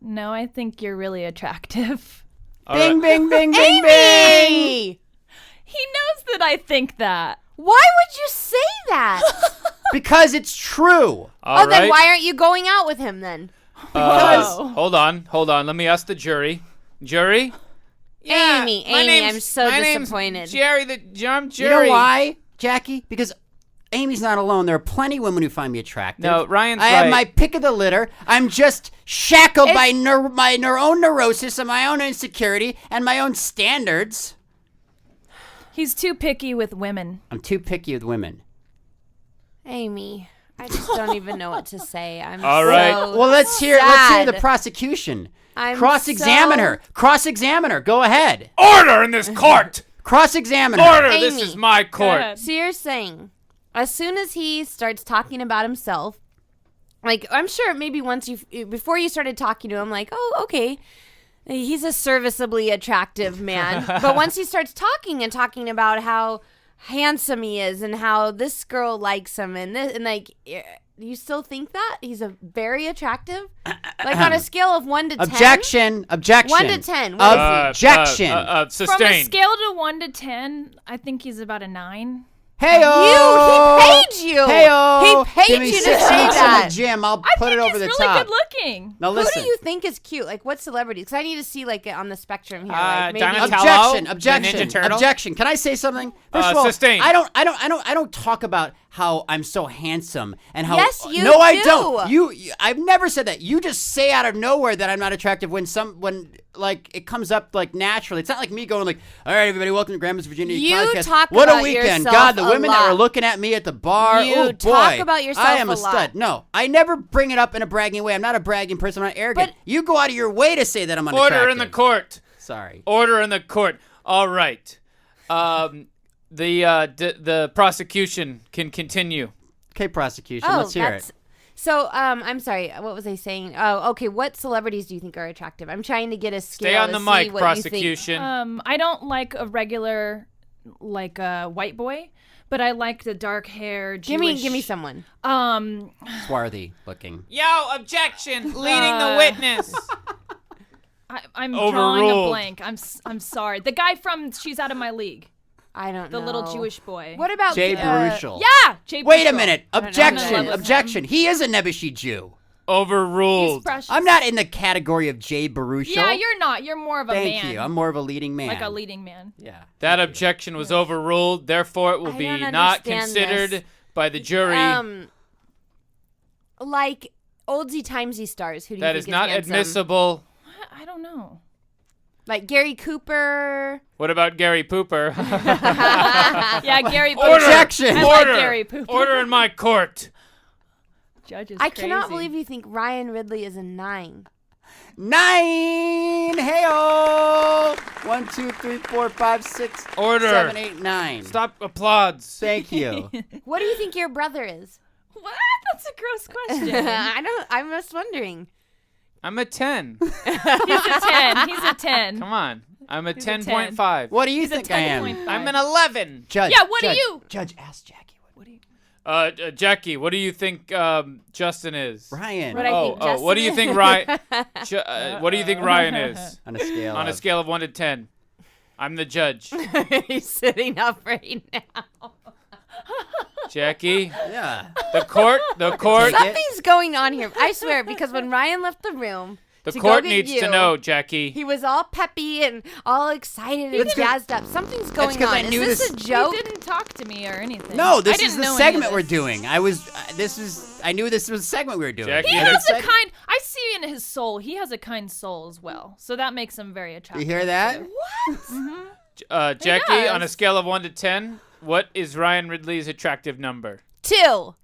No, I think you're really attractive. All Bing, right. bing, bing, bing, bing. Hey! He knows that I think that. Why would you say that? Because it's true. All Then right. why aren't you going out with him then? Whoa. Hold on. Let me ask the jury. Jury. Amy, my name's- I'm so my name's disappointed. Jerry, I'm You Jerry. know why, Jackie? Because Amy's not alone. There are plenty of women who find me attractive. No, Ryan's I have right. my pick of the litter. I'm just shackled by my own neurosis and my own insecurity and my own standards. He's too picky with women. I'm too picky with women. Amy, I just don't even know what to say. I'm All right. so Well, let's hear the sad. prosecution. I'm Cross-examine so- her. Cross-examine her. Go ahead. Order in this court. Cross-examine her. Order. This Amy. is my court. ahead. So you're saying, as soon as he starts talking about himself, like I'm sure maybe before you started talking to him, like, oh, okay, he's a serviceably attractive man. But once he starts talking about how handsome he is and how this girl likes him and this and like, you still think that he's a very attractive? Like on a scale of 1 to 10? Objection. 1 to 10. What is he? Objection. From a Sustained. scale to 1 to 10, I think he's about a 9. Hey-o. He paid you. Hey-o. He paid Give me you to 6 say weeks that. in the gym. I'll I put think it over he's the really top. good looking. Now Who listen. do you think is cute? Like, what celebrities? Because I need to see, like, on the spectrum here. Like, maybe. Donatello? Objection. The Objection. Ninja Turtle? Objection. Can I say something? First of all, Sustained. I don't talk about how I'm so handsome and how. Yes, you No, I do. don't. I've never said that. You just say out of nowhere that I'm not attractive when like it comes up like naturally. It's not like me going like, all right, everybody, welcome to Grandma's Virginity You podcast. talk What a about weekend! yourself God, the a women that were lot. looking at me at the bar. You Oh boy, talk about yourself I am a a lot. stud. No, I never bring it up in a bragging way. I'm not a bragging person. I'm not arrogant. But- You go out of your way to say that I'm unattractive. Order in the court. Sorry. Order in the court. All right. The prosecution can continue. Okay, prosecution. Oh, Let's hear it. So, I'm sorry. What was I saying? Oh, okay. What celebrities do you think are attractive? I'm trying to get a scale. Stay on to the see mic, what you think. prosecution. I don't like a regular, like a white boy, but I like the dark hair. Give me someone. Swarthy looking. Yo, objection! Leading the witness. I'm drawing a Overruled. blank. I'm sorry. The guy from She's Out of My League. I don't know. The little Jewish boy. What about Jay Baruchel. Yeah, Jay Wait a Baruchel. minute. I don't know. Objection. I Objection. He is a Nebuchadnezzar Jew. He's Overruled. precious. I'm not in the category of Jay Baruchel. Yeah, you're not. You're more of a man. Thank you. I'm more of a leading man. like a leading man. Yeah. That objection was overruled. Therefore, it will I be don't not understand considered this. by the jury. Like oldsy timesy stars. Who do you That think is not handsome? admissible. I don't know. Like Gary Cooper. What about Gary Pooper? Yeah, Gary Pooper. Order! Objection. I like Order! Gary Pooper. Order in my court. Judge is I cannot crazy. believe you think Ryan Ridley is a 9. 9. Hey-oh. 1, 2, 3, 4, 5, 6, Order. 7, 8, 9. Stop applauds. Thank you. What do you think your brother is? What? That's a gross question. I'm just wondering. I'm a 10. He's a 10. He's a 10. Come on. I'm a He's a 10.5. What do you He's a think I am? 10.5. I'm an 11. Judge. Yeah, what are Judge, you? Judge, ask Jackie. What do you? Jackie, what do you think Justin is? Ryan. What I think Justin what do you is? think Ryan? What do you think Ryan is? On a scale On a of- scale of 1 to 10. I'm the judge. He's sitting up right now. Jackie, Yeah. the court. Take Something's going on here. I swear, because when Ryan left the room, The to court go get needs you, to know, Jackie. he was all peppy and all excited and jazzed up. Something's going 'cause on. I knew is this this- a joke? He didn't talk to me or anything. No, I this didn't is the know any of segment we're this. doing. I knew this was a segment we were doing. Jackie, He the has a seg- kind. I see in his soul. He has a kind soul as well. So that makes him very You attractive. hear that? Jackie, does. on a scale of 1 to 10, what is Ryan Ridley's attractive number? 2.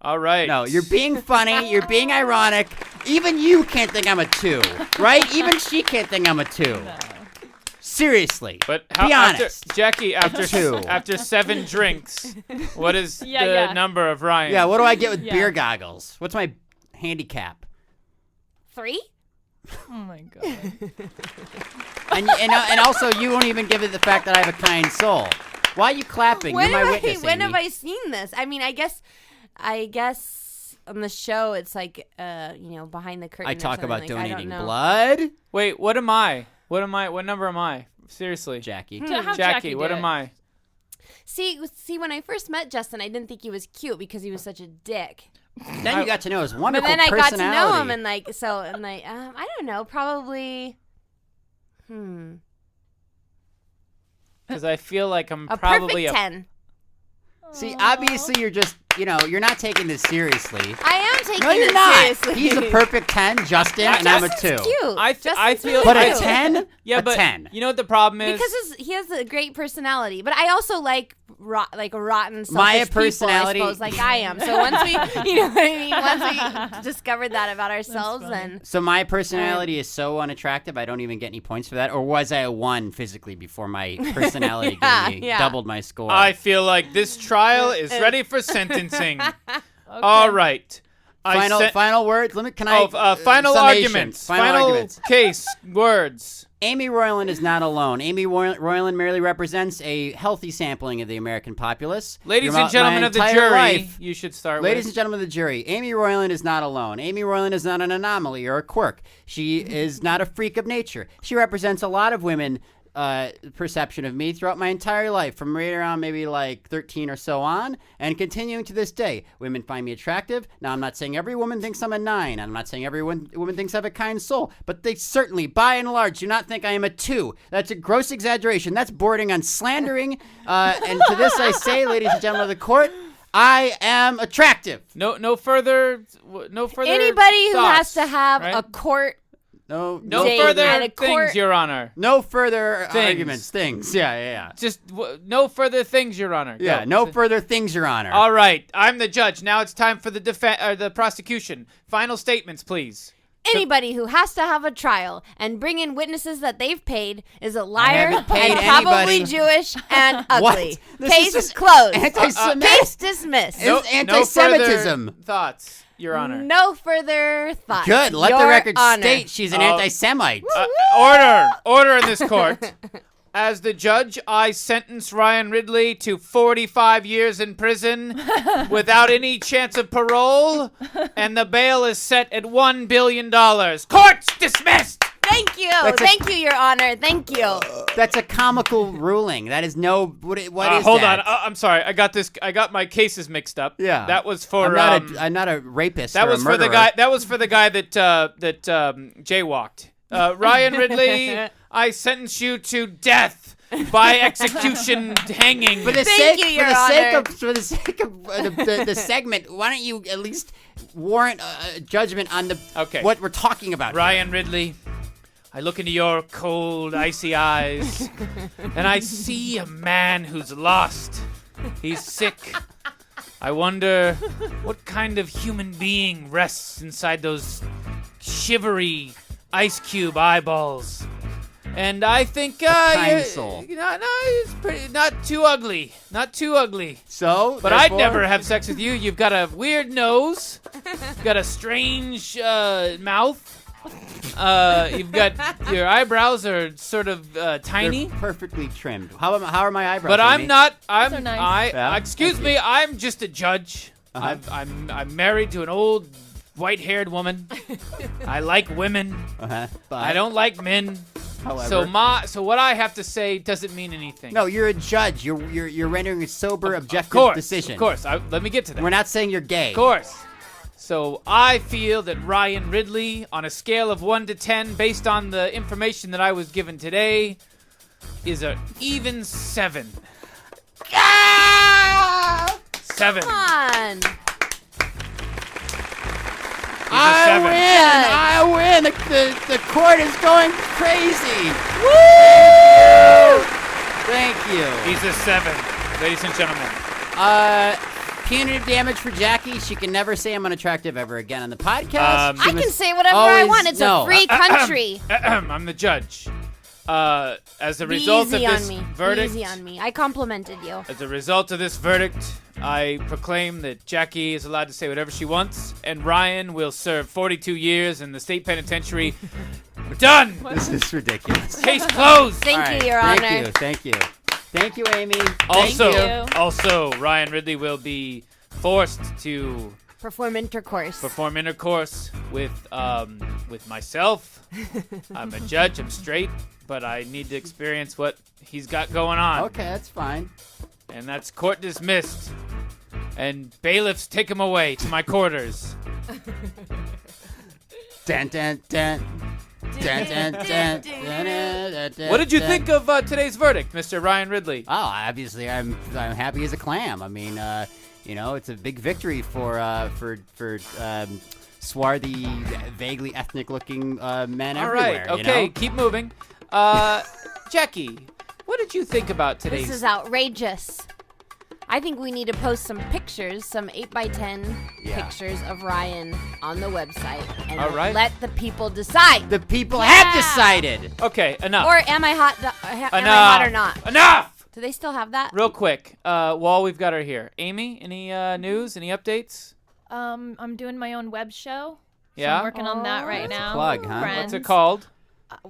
All right. No, you're being funny. You're being ironic. Even you can't think I'm a 2, right? Even she can't think I'm a 2. Seriously. But how, Be honest. Jackie, after 2. after 7 drinks, what is Yeah, the yeah. number of Ryan? Yeah, what do I get with Yeah. beer goggles? What's my handicap? 3? Oh my god. And also, you won't even give it the fact that I have a kind soul. Why are you clapping? When You're my have witness, when Amy. have I seen this? I mean, I guess on the show it's like behind the curtain. I or talk something. about Like, I don't donating know. blood. Wait, what am I? What number am I? Seriously. Jackie. Have Jackie, what do am it. I? See, when I first met Justin, I didn't think he was cute because he was such a dick. Then you got to know his But wonderful then I got to know personality. him, and I don't know, probably. Because I feel like I'm A probably perfect 10. See, obviously you're just, you're not taking this seriously. I am taking No, you're it not. seriously. He's a perfect 10, Justin, and I'm a 2. Justin's cute. I Justin's feel- really But a cute. 10? Yeah, a but 10. you know what the problem is? Because he has a great personality, but I also like rotten, selfish My personality- people, I suppose, like I am. So once we, you know what I mean, once we discovered that about ourselves, then So my personality is so unattractive, I don't even get any points for that? Or was I a 1 physically before my personality doubled my score? I feel like this trial is ready for sentencing. All right. Final words? Can I? Final summation. arguments. Final arguments. Case words. Amy Royland is not alone. Amy Royland merely represents a healthy sampling of the American populace. Ladies Throughout and gentlemen my of the entire jury, life, you should start Ladies with. and gentlemen of the jury, Amy Royland is not alone. Amy Royland is not an anomaly or a quirk. She is not a freak of nature. She represents a lot of women perception of me throughout my entire life, from right around maybe like 13 or so on, and continuing to this day. Women find me attractive. Now, I'm not saying every woman thinks I'm a 9. I'm not saying every woman thinks I have a kind soul, but they certainly, by and large, do not think I am a 2. That's a gross exaggeration. That's bordering on slandering. And to this I say, ladies and gentlemen of the court, I am attractive. No further. anybody who has thoughts, to have right? a court. No date further at a things, court- Your Honor. No further Things. arguments. Things. Yeah. Just no further things, Your Honor. Go. Yeah, no further things, Your Honor. All right, I'm the judge. Now it's time for the prosecution. Final statements, please. Anybody who has to have a trial and bring in witnesses that they've paid is a liar haven't paid and probably anybody. Jewish and What? ugly. This Case is just closed. anti-Semitic. Case dismissed. It's anti-Semitism. No further thoughts, Your Honor. No further thoughts. Good. Let the Your record Honor. state she's an anti-Semite. Order in this court. As the judge, I sentence Ryan Ridley to 45 years in prison without any chance of parole, and the bail is set at $1 billion. Court's dismissed! Thank you. Thank you, Your Honor. Thank you. That's a comical ruling. That is no. What is hold that? on. I'm sorry. I got my cases mixed up. Yeah. That was for. I'm not a rapist. That or was a for the murderer. guy. That was for the guy that jaywalked. Ryan Ridley, I sentence you to death by execution, hanging. For the Thank sake, you, Your for the Honor. sake of the segment, why don't you at least warrant judgment on what we're talking about? Ryan Ridley, I look into your cold, icy eyes, and I see a man who's lost. He's sick. I wonder what kind of human being rests inside those shivery ice cube eyeballs. And I think, kind soul. No, it's pretty, not too ugly. Not too ugly. So, But I'd never have sex with you. You've got a weird nose. You've got a strange mouth. You've got your eyebrows are sort of tiny. They're perfectly trimmed. How are my eyebrows? But I'm Amy? not. Those are nice. Yeah, Excuse thank me. you. I'm just a judge. Uh-huh. I'm married to an old white-haired woman. I like women. But I don't like men. However, So what I have to say doesn't mean anything. no, you're a judge. You're rendering a sober, objective of course, decision. Of course. Let me get to that. We're not saying you're gay. Of course. So I feel that Ryan Ridley, on a scale of 1 to 10, based on the information that I was given today, is an even 7. 7. Come on. I win! The court is going crazy. Woo! Thank you. He's a 7, ladies and gentlemen. Punitive damage for Jackie. She can never say I'm unattractive ever again on the podcast. I can say whatever I always want. It's a free country. I'm the judge. As a result of this verdict, Easy on me. I complimented you. as a result of this verdict, I proclaim that Jackie is allowed to say whatever she wants, and Ryan will serve 42 years in the state penitentiary. We're done. This is ridiculous. Case closed. Thank All right, you, Your Honor. Thank you. Thank you, Amy. Also, Ryan Ridley will be forced to Perform intercourse. perform intercourse with myself. I'm a judge. I'm straight, but I need to experience what he's got going on. Okay, that's fine. And that's court dismissed. And bailiffs, take him away to my quarters. Dun, dun, dun. Dun, dun, dun, dun, dun, dun, What did you dun. think of today's verdict, Mr. Ryan Ridley? Oh, obviously, I'm happy as a clam. I mean, it's a big victory for swarthy, vaguely ethnic-looking men All everywhere. right, okay, You know? keep moving. Jackie, what did you think about today's? This is outrageous. I think we need to post some pictures, some 8x10 pictures of Ryan on the website, and All right. let the people decide. The people have decided. Okay, enough. Or am I hot? Am I hot or not? Enough! Do they still have that? Real quick, while we've got her here. Amy, any news, any updates? I'm doing my own web show. So Yeah? I'm working on that right That's a now. plug, huh? Friends. What's it called?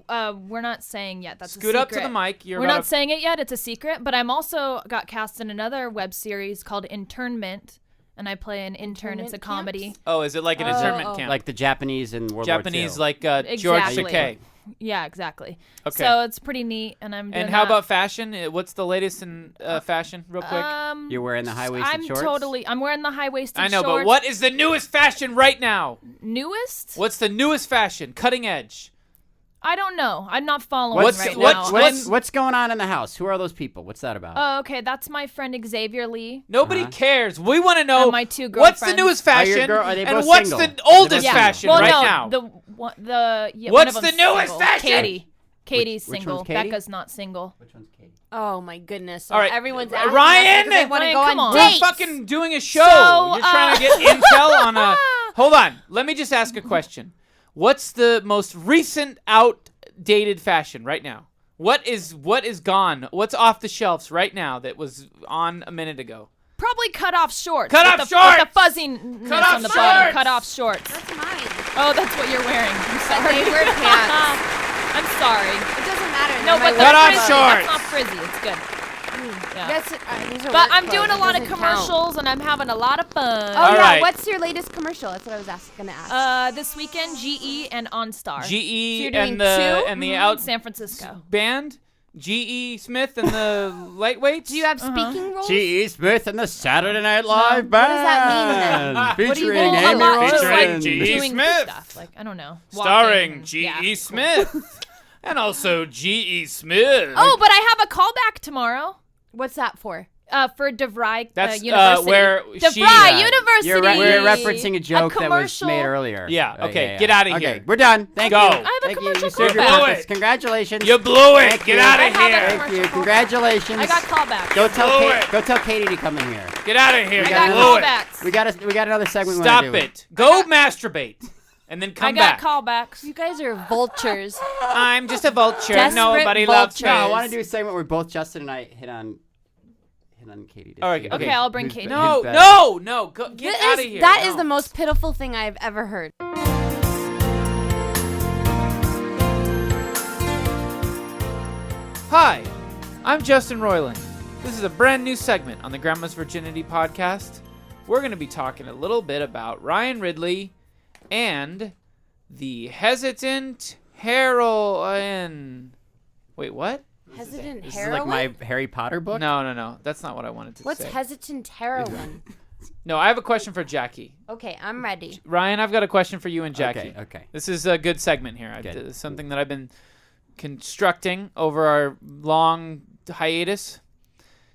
We're not saying yet. That's Scoot a up to secret. the mic. We're not saying it yet. It's a secret. But I'm also got cast in another web series called Internment, and I play an intern. It's a Internment comedy. camps? Oh, is it like an internment camp? Like the Japanese in World Japanese, War II. like George Exactly. Takei. Yeah, exactly. Okay. So it's pretty neat, and I'm doing And how that. about fashion? What's the latest in fashion, real quick? You're wearing the high-waisted shorts? I'm wearing the high-waisted I know, shorts. but what is the newest fashion right now? Newest? What's the newest fashion? Cutting edge. I don't know. I'm not following What's- right what's- now. What's going on in the house? Who are those people? What's that about? Oh, okay. That's my friend Xavier Lee. Nobody cares. We want to know And my two what's the girlfriends. newest Are your fashion are they and both what's single? the oldest Yeah. fashion Well, right no, now. one What's of the them's newest single. fashion? Katie. Katie's Which single. one's Katie? Becca's not single. Which one's Katie? Oh my goodness! All right, everyone's Ryan! asking us because they want to Ryan, go come on on. We're dates. fucking doing a show. So, You're trying to get intel on a... Hold on. Let me just ask a question. What's the most recent outdated fashion right now? What is gone? What's off the shelves right now that was on a minute ago? Probably cut off shorts. Cut with off the, shorts! With the fuzziness Cut off on the bottom. shorts! Cut off shorts. That's mine. Oh, that's what you're wearing. I'm sorry. They wear pants. I'm sorry. It doesn't matter. No, but Cut off frizzy. shorts. That's not frizzy. It's good. Yeah. These are But work I'm doing clothes. a lot It of doesn't count. commercials and I'm having a lot of fun. Oh All yeah, right. what's your latest commercial? That's what I was going to ask. This weekend, GE and OnStar. So GE you're doing and the two? and the out San Francisco. band, GE Smith and the lightweights. Do you have speaking roles? G.E. Smith and the Saturday Night Live Band. What does that mean then? Featuring What do you Amy do? Just like Rollins. G.E. doing Smith. stuff. Like, I don't know. starring walking. GE Yeah. Smith and also GE Smith. Oh, but I have a callback tomorrow. What's that for? For DeVry That's, University. where DeVry she- University. You're referencing a joke that was commercial. made earlier. Yeah, okay, get outta Okay, here. we're done. Thank Go. you. I have a Thank you. commercial You served your callback. purpose. Blew it. Congratulations. You blew it. Thank Get you. out I of have a here. commercial. Thank you. Congratulations. I got callbacks. Go tell Blew Kate. it. Go tell Katie to come in here. Get out of here. I You got blew it. callbacks. We got another segment. we Stop wanna do. it. Go masturbate. And then come I got back. callbacks. You guys are vultures. I'm just a vulture. Desperate Nobody loves me. No, I vultures. want to do a segment where both Justin and I hit on Katie. All right, Okay, I'll bring Katie. No, better. no. Go, get That out of is- here. That No. is the most pitiful thing I've ever heard. Hi, I'm Justin Roiland. This is a brand new segment on the Grandma's Virginity podcast. We're going to be talking a little bit about Ryan Ridley and the hesitant heroine. Wait, what? Hesitant This heroin? is like my Harry Potter book. No. That's not what I wanted to What's say. hesitant heroin? No, I have a question for Jackie. Okay, I'm ready. Ryan, I've got a question for you and Jackie. Okay. This is a good segment here. Good. It's something that I've been constructing over our long hiatus.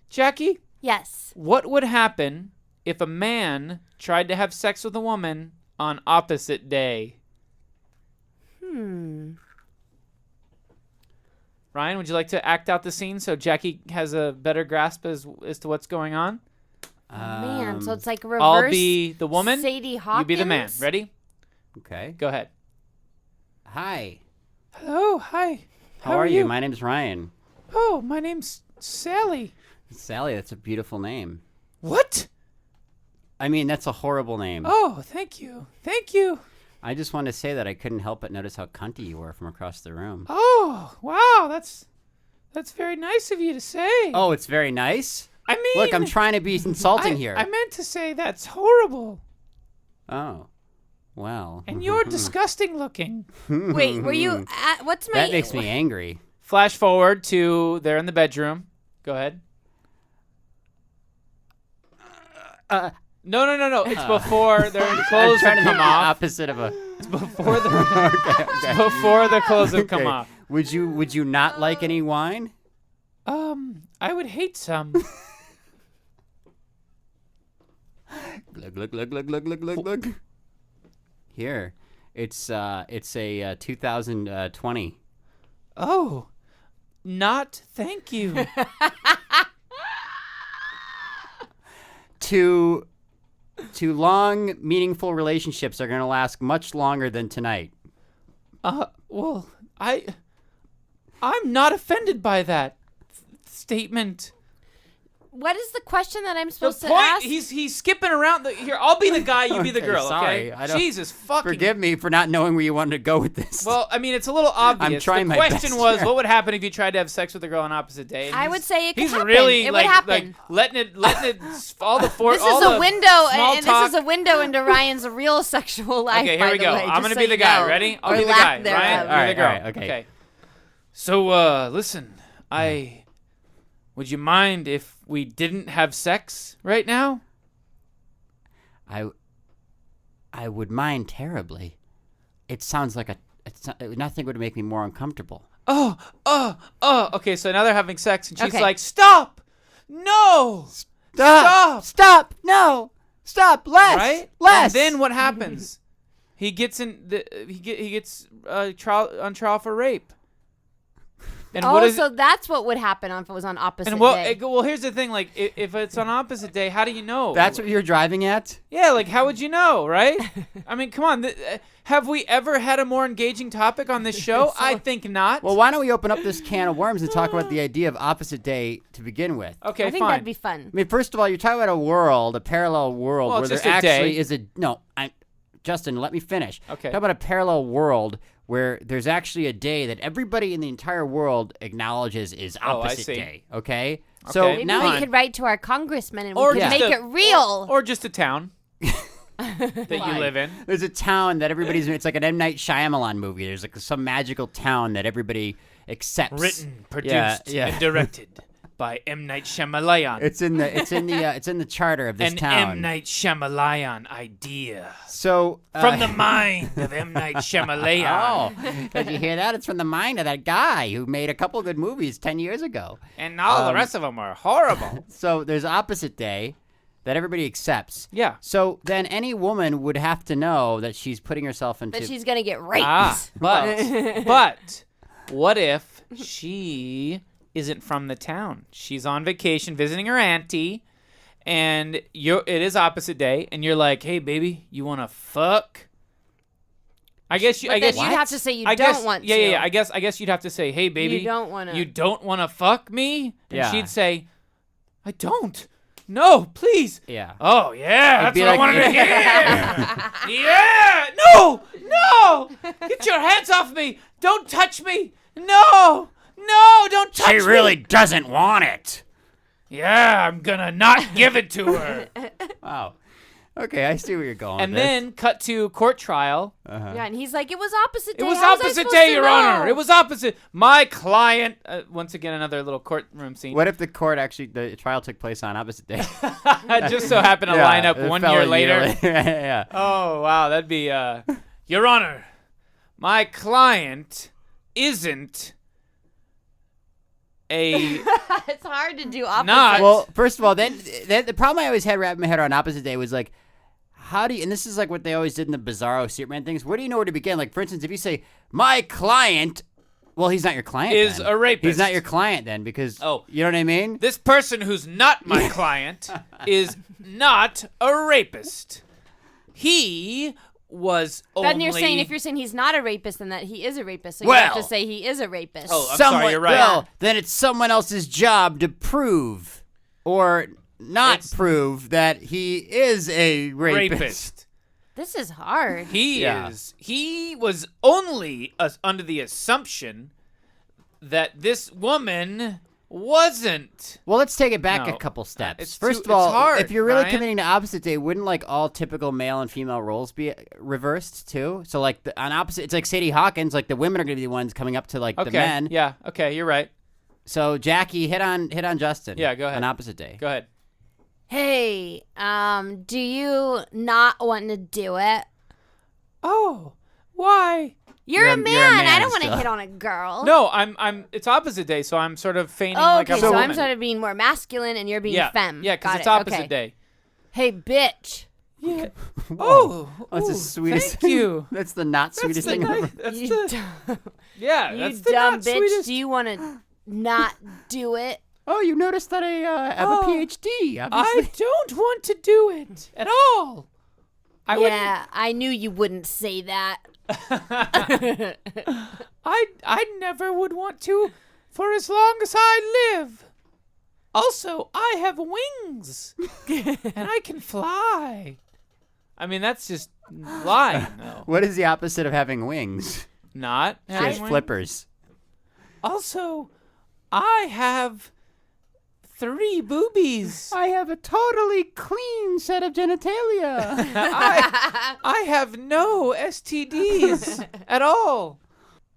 Jackie, Yes. what would happen if a man tried to have sex with a woman on opposite day? Ryan, would you like to act out the scene so Jackie has a better grasp as to what's going on? Man, so it's like reverse. I'll be the woman. Sadie Hawkins. You be the man. Ready? Okay. Go ahead. Hi. Hello. Hi. How are you? My name's Ryan. Oh, my name's Sally. Sally, that's a beautiful name. What? I mean, that's a horrible name. Oh, thank you. Thank you. I just wanted to say that I couldn't help but notice how cunty you were from across the room. Oh, wow. That's very nice of you to say. Oh, it's very nice? I mean, Look, I'm trying to be insulting here. I meant to say that's horrible. Oh. Well. And you're disgusting looking. Wait, were you at, what's my... That makes me angry. Flash forward to they're in the bedroom. Go ahead. No. It's before their I'm clothes trying have to come make the off. opposite of a. It's before the clothes have come Okay. off. Would you not like any wine? I would hate some. Look. Here, it's a 2020. Oh, not thank you. Two long, meaningful relationships are going to last much longer than tonight. Well, I'm not offended by that statement. What is the question that I'm The supposed to point, ask? he's skipping around. Here, I'll be the guy, you be the Okay, girl, sorry, okay? I don't- Jesus fucking. Forgive me for not knowing where you wanted to go with this. Well, I mean, it's a little obvious. I'm trying the my question best was, here. what would happen if you tried to have sex with a girl on opposite day? And I would say it could he's happen. really It would like happen. letting it all the This all is a the window, small and talk. this is a window into Ryan's real sexual life. Okay, by here we the go. way, I'm just gonna so be the you guy. know. Ready? I'll Or be the lack guy. thereof. Ryan, All right, you're the girl. all right, okay. So, listen, would you mind if we didn't have sex right now? I would mind terribly. It sounds like nothing would make me more uncomfortable. Oh. Okay, so now they're having sex, and she's Okay. like, "Stop! No! Stop! No! Stop! Less! Right? Less! And then what happens? He gets he gets on trial for rape. And what is so that's what would happen if it was on opposite and day. well, here's the thing. Like, if it's on opposite day, how do you know? That's what you're driving at? Yeah, like, how would you know, right? I mean, come on. Have we ever had a more engaging topic on this show? I think not. Well, why don't we open up this can of worms and talk about the idea of opposite day to begin with? Okay, I think fine. that'd be fun. I mean, first of all, you're talking about a parallel world Well, where it's there just a day. actually is a no. Justin, let me finish. Okay. Talk about a parallel world where there's actually a day that everybody in the entire world acknowledges is opposite see. day. Okay. Okay. So Maybe now we could write to our congressman and Or we could just make a- it real. Or just a town that you live in. there's a town that everybody's. It's like an M. Night Shyamalan movie. There's like some magical town that everybody accepts. Written, produced, Yeah. and directed by M. Night Shyamalan. It's in the charter of this An town. M. Night Shyamalan idea. So From the mind of M. Night Shyamalan. Oh, did you hear that? It's from the mind of that guy who made a couple good movies 10 years ago. And all the rest of them are horrible. So there's opposite day that everybody accepts. Yeah. So then any woman would have to know that she's putting herself into. That she's going to get raped. But what if she isn't from the town? She's on vacation visiting her auntie, and it is opposite day, and you're like, "Hey, baby, you want to fuck?" I guess But then you'd have to say you don't want to. Yeah. I guess you'd have to say, "Hey, baby, You don't wanna- You don't want to fuck me?" And Yeah. she'd say, "I don't. No, please." Yeah. Oh yeah, that's be what I like- wanted to hear. Yeah, no, get your hands off me! Don't touch me! No, don't touch me! She really doesn't want it. Yeah, I'm gonna not give it to her. Wow. Okay, I see where you're going. And with this. then cut to court trial. Yeah, and he's like, it was opposite day. It was How was I opposite supposed day, to Your know? Honor. It was opposite. My client. Once again, another little courtroom scene. What if the trial took place on opposite day? Just so happened to line up it 1 fell year a later. yeah. Oh wow, that'd be. Your Honor, my client isn't a It's hard to do opposite. Not- Well, first of all, then the problem I always had wrapping my head around opposite day was like, how do you, and this is like what they always did in the bizarro Superman things, where do you know where to begin? Like, for instance, if you say, my client, well, he's not your client Is then. a rapist. He's not your client then, because, Oh. you know what I mean? this person who's not my client is not a rapist. He was only. Then you're saying if you're saying he's not a rapist, then that he is a rapist. So you have to Well- say he is a rapist. Oh, I'm sorry, you're right. Well, then it's someone else's job to prove or not prove that he is a rapist. This is hard. He Yeah. is. He was only under the assumption that this woman wasn't. Well, let's take it back No. a couple steps. It's First too- of all, it's hard, if you're really Ryan. committing to opposite day, wouldn't like all typical male and female roles be reversed too? So like on opposite, it's like Sadie Hawkins. Like the women are going to be the ones coming up to like Okay. the men. Yeah. Okay. You're right. So Jackie hit on Justin. Yeah, go ahead. On opposite day. Go ahead. Hey, do you not want to do it? Oh, why? You're a You're a man. I man don't want to still. hit on a girl. No, I'm. It's opposite day, so I'm sort of feigning Oh, like okay, I'm so a I'm woman. sort of being more masculine and you're being yeah. femme. Yeah, because Got it's it. opposite Okay. day. Hey, bitch. Yeah. Oh, Oh, that's the ooh, sweetest. Thank you. That's the not sweetest the thing nice- ever. That's You the, dumb, yeah, you that's the dumb not bitch. sweetest. Do you want to not do it? Oh, you noticed that I have Oh, a PhD. I Obviously. don't want to do it at all. I wouldn't. Yeah, I knew you wouldn't say that. I never would want to for as long as I live. Also, I have wings and I can fly. I mean, that's just lying, though. What is the opposite of having wings? Not She has having wings. flippers. Also, I have 3 boobies. I have a totally clean set of genitalia. I have no STDs at all.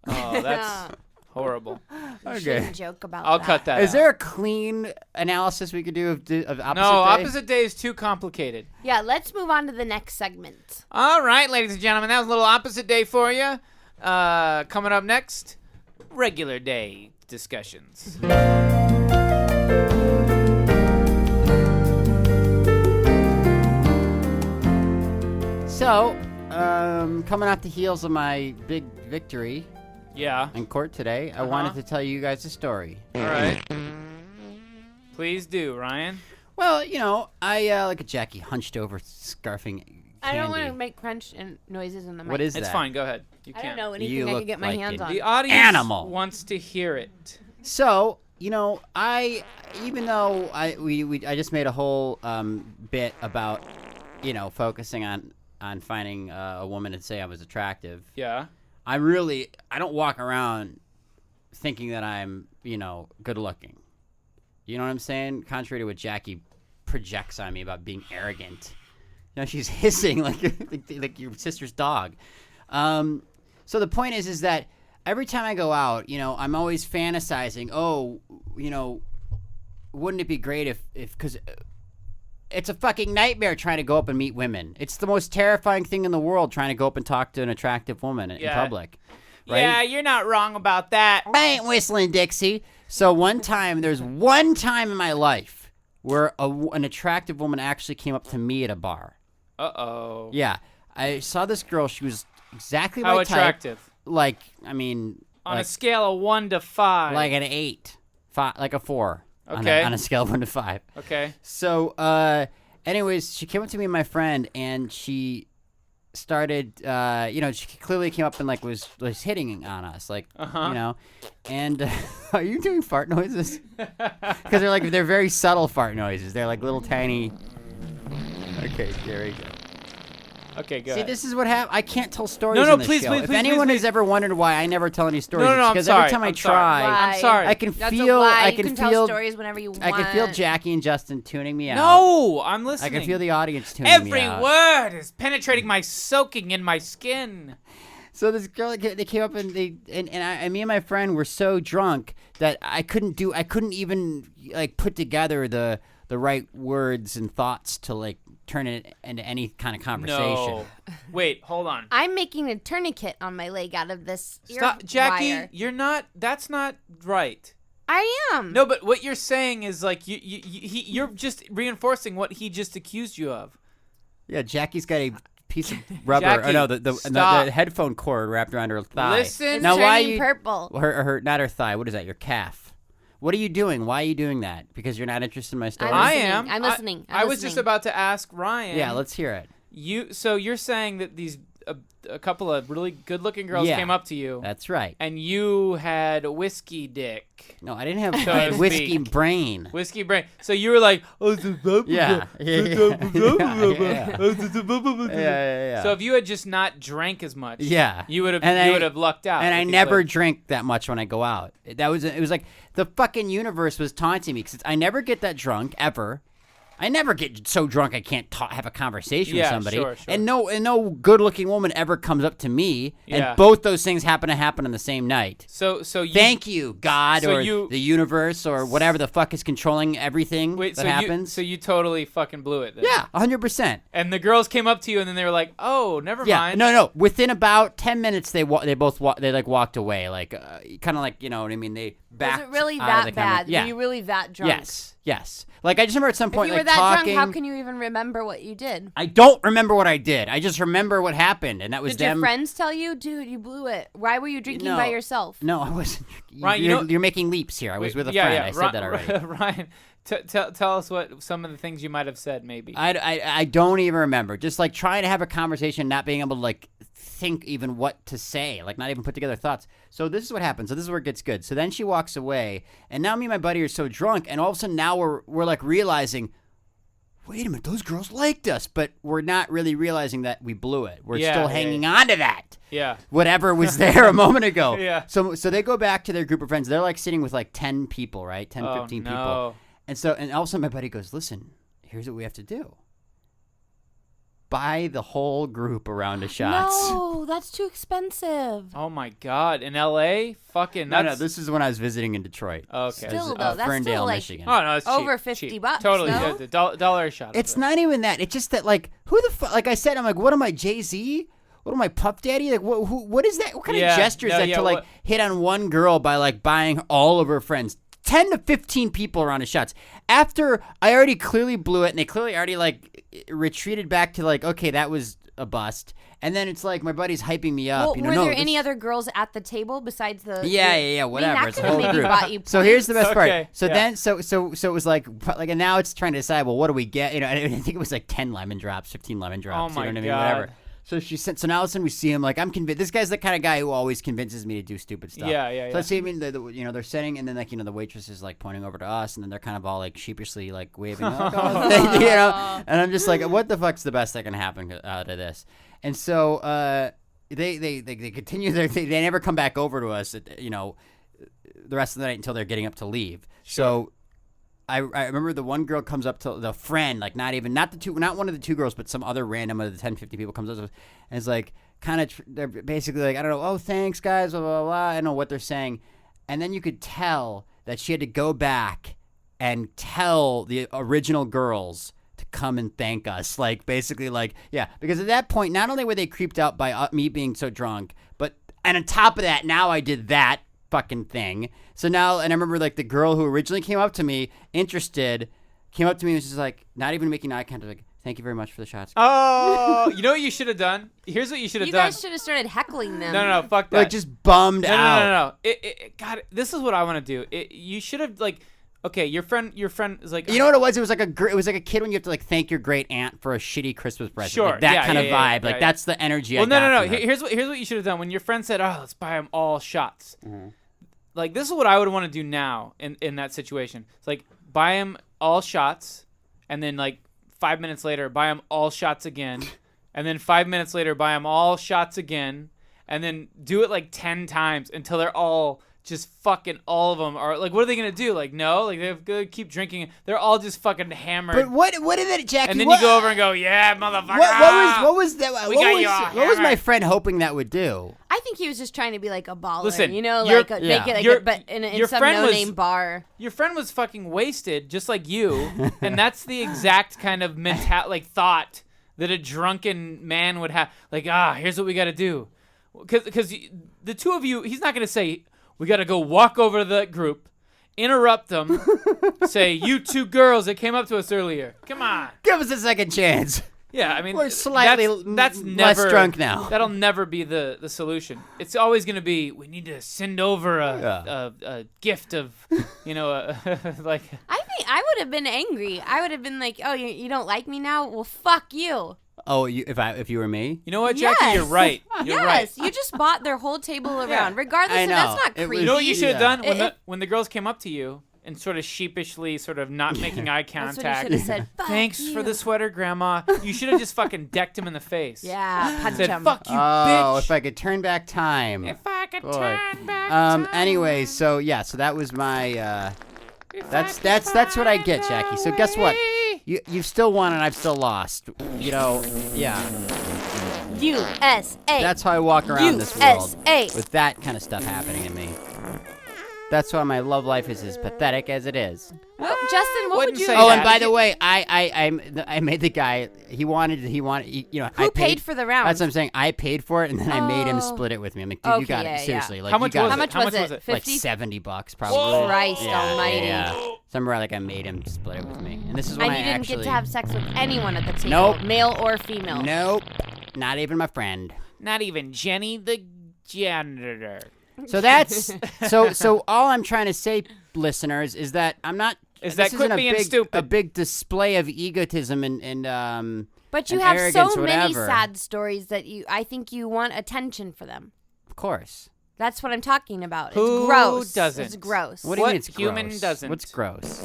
Oh, that's horrible. You Okay. shouldn't joke about I'll that. cut that Is out. there a clean analysis we could do of opposite No, day? opposite day is too complicated. Yeah, let's move on to the next segment. All right, ladies and gentlemen, that was a little opposite day for you. Coming up next, regular day discussions. So, coming off the heels of my big victory Yeah. in court today, I wanted to tell you guys a story. All right. Please do, Ryan. Well, you know, I like a Jackie hunched over, scarfing candy. I don't want to make crunch and noises in the mic. What is It's that? fine. Go ahead. You I can. don't know You anything I look can get my like hands an on. The audience Animal. wants to hear it. So, you know, even though I just made a whole bit about, you know, focusing on on finding a woman to say I was attractive. Yeah. I don't walk around thinking that I'm, good looking. You know what I'm saying? Contrary to what Jackie projects on me about being arrogant. She's hissing like your sister's dog. So the point is that every time I go out, I'm always fantasizing, wouldn't it be great if because it's a fucking nightmare trying to go up and meet women. It's the most terrifying thing in the world trying to go up and talk to an attractive woman in public. Right? Yeah, you're not wrong about that. I ain't whistling Dixie. So there's one time in my life where an attractive woman actually came up to me at a bar. Uh-oh. Yeah. I saw this girl. She was exactly How my type. attractive? On A scale of 1 to 5. Like an 8. Like a 4. Okay. On a scale of 1 to 5. Okay. So, anyways, she came up to me and my friend, and she started, she clearly came up and was hitting on us, and are you doing fart noises? Because they're very subtle fart noises. They're like little tiny. Okay, there we go. Okay, go See, ahead. this is what happened. I can't tell stories. No, on this please, show. please, If please, anyone please, has ever wondered why I never tell any stories, No, it's I'm because sorry. every time I I'm sorry. try, I'm sorry. I can That's feel. a lie. I You can tell feel stories whenever you want. I can feel Jackie and Justin tuning me out. No, I'm listening. I can feel the audience tuning me Every out. word is penetrating soaking in my skin. So this girl, they came up and me and my friend were so drunk that I couldn't even put together the right words and thoughts to turn it into any kind of conversation. No. Wait, hold on. I'm making a tourniquet on my leg out of this Stop, Jackie. wire. You're not. That's not right. I am. No, but what you're saying is you're just reinforcing what he just accused you of. Yeah, Jackie's got a piece of rubber. Jackie, the headphone cord wrapped around her thigh. Listen. It's Now, why turning purple. Her not her thigh. What is that? Your calf. What are you doing? Why are you doing that? Because you're not interested in my story? I am. I'm listening. I was just about to ask Ryan. Yeah, let's hear it. So you're saying that these a couple of really good-looking girls came up to you. That's right. And you had whiskey dick. No, I didn't have So I to had whiskey speak. brain. Whiskey brain. So you were like, Yeah. Yeah. So if you had just not drank as much, Yeah. you would have And would have lucked out. And I if you never played. drink that much when I go out. It was like the fucking universe was taunting me because I never get that drunk ever. I never get so drunk I can't have a conversation with somebody. Sure. And no good-looking woman ever comes up to me. Yeah. And both those things happen on the same night. So you Thank you, God, So or you- the universe, or whatever the fuck is controlling everything that happens. So you totally fucking blew it then. Yeah, 100%. And the girls came up to you and then they were like, "Oh, never Yeah, mind." no. Within about 10 minutes, they both walked away, kind of you know what I mean. They backed. Was it really out of the that bad? Yeah. Were you really that drunk? Yes. Like I just remember at some point, If you were like that talking. drunk, how can you even remember what you did? I don't remember what I did. I just remember what happened, and that was Did them. your friends tell you, dude, you blew it? Why were you drinking No. by yourself? No, I wasn't. Ryan, you're making leaps here. I was with a friend. I said that already. Ryan, tell us what some of the things you might have said, maybe. I don't even remember. Just trying to have a conversation, not being able to think even what to say, not even put together thoughts. So this is what happens. So this is where it gets good. So then she walks away, and now me and my buddy are so drunk, and all of a sudden now we're realizing, wait a minute, those girls liked us, but we're not really realizing that we blew it. We're still hanging on to that. Yeah. Whatever was there a moment ago. Yeah. So they go back to their group of friends. They're sitting with 10 people, right? 10, 15 people. No. And all of a sudden my buddy goes, listen, here's what we have to do. Buy the whole group a round of shots. No, that's too expensive. Oh my God! In L.A., fucking. No, this is when I was visiting in Detroit. Okay. Still, though, that's Ferndale, still, Michigan. Oh no, it's Over cheap, $50, Totally, no? the dollar a shot. It's not even that. It's just that, who the fuck? Like I said, I'm like, what am I, Jay-Z? What am I, Puff Daddy? What is that? What kind of gesture is that to hit on one girl by buying all of her friends? 10 to 15 people around the shots. After I already clearly blew it, and they clearly already retreated back to okay, that was a bust. And then it's my buddy's hyping me up. Well, were there any other girls at the table besides the? Yeah, whatever. I mean, It's that a could whole have maybe group. bought you So here's the best Okay, part. So yeah. then, so it was and now it's trying to decide. Well, what do we get? And I think it was 10 lemon drops, 15 lemon drops. Oh my you know what I mean? God. Whatever. So so now all of a sudden we see him like I'm convinced. This guy's the kind of guy who always convinces me to do stupid stuff. Yeah. So I see him, they're sitting, and then like the waitress is like pointing over to us, and then they're kind of all like sheepishly like waving, like, oh, thank you, And I'm just like, what the fuck's the best that can happen out of this? And so they continue they never come back over to us, the rest of the night until they're getting up to leave. Sure. So I remember the one girl comes up to the friend, like not one of the two girls, but some other random of the 10, 50 people comes up to us and is like, they're basically like, I don't know, oh, thanks, guys, blah, blah, blah. I don't know what they're saying. And then you could tell that she had to go back and tell the original girls to come and thank us. Like, basically, like, yeah. Because at that point, not only were they creeped out by me being so drunk, and on top of that, now I did that fucking thing. So now, and I remember like the girl who originally came up to me, interested, came up to me and was just like, not even making eye contact, like, thank you very much for the shots. Oh, you know what you should have done? Here's what you should have done. You guys should have started heckling them. No, fuck that. Like, just bummed out. No. God, this is what I want to do. You should have like, okay, your friend is like, you know what it was? It was like a kid when you have to like thank your great aunt for a shitty Christmas present. Sure, like that kind of vibe. Yeah. That's the energy. Well, I got no. from her. Here's what you should have done when your friend said, "Oh, let's buy them all shots." Mm-hmm. Like, this is what I would want to do now in that situation. It's like, buy them all shots, and then like 5 minutes later, buy them all shots again, and then 5 minutes later, buy them all shots again, and then do it like 10 times until they're all just fucking all of them are like, what are they gonna do? Like, no, like they're gonna keep drinking. They're all just fucking hammered. But what did it, Jackie? And then you go over and go, yeah, motherfucker. What was that? What was my friend hoping that would do? I think he was just trying to be like a baller. Listen, make it like but in some no-name bar. Your friend was fucking wasted, just like you, and that's the exact kind of thought that a drunken man would have. Like, here's what we got to do, because the two of you, he's not gonna say, we got to go walk over to the group, interrupt them, say, you two girls that came up to us earlier, come on. Give us a second chance. Yeah, I mean, we're slightly that's less never drunk now. That'll never be the solution. It's always going to be, we need to send over a gift of, like. I think I would have been angry. I would have been like, oh, you don't like me now? Well, fuck you. Oh, if you were me? You know what, Jackie? Yes. You're right. You're right. You just bought their whole table around. Regardless, and that's not creepy. You know what you should have done when the girls came up to you and sort of sheepishly, sort of not making eye contact. That's what you should have said. Thanks for the sweater, Grandma. You should have just fucking decked him in the face. Yeah, punch said, him. Fuck you, bitch. Oh, if I could turn back time. If I could turn back time. Anyway, so that was my. That's what I get, Jackie. So guess what? You've still won and I've still lost. Yeah. USA. That's how I walk around this world with that kind of stuff happening to me. That's why my love life is as pathetic as it is. Well, Justin, what would you? say Oh, that. and by the way, I made the guy. He wanted. Who I paid for the round? That's what I'm saying. I paid for it, and then I made him split it with me. I'm like, dude, you got it. Seriously, like, how much was it? How much was it? Like 50? $70 probably. Whoa. Christ yeah, almighty. Yeah. Somewhere like I made him split it with me, and this is when and you didn't get to have sex with anyone at the table, Nope. male or female. Nope, not even my friend. Not even Jenny the janitor. So that's so all I'm trying to say, listeners, is that I'm not. Quit being stupid. A big display of egotism and But you and have arrogance so or many whatever. sad stories that I think you want attention for them. Of course. That's what I'm talking about. Who it's gross. doesn't? It's gross. What do you mean it's human gross? doesn't? What's gross?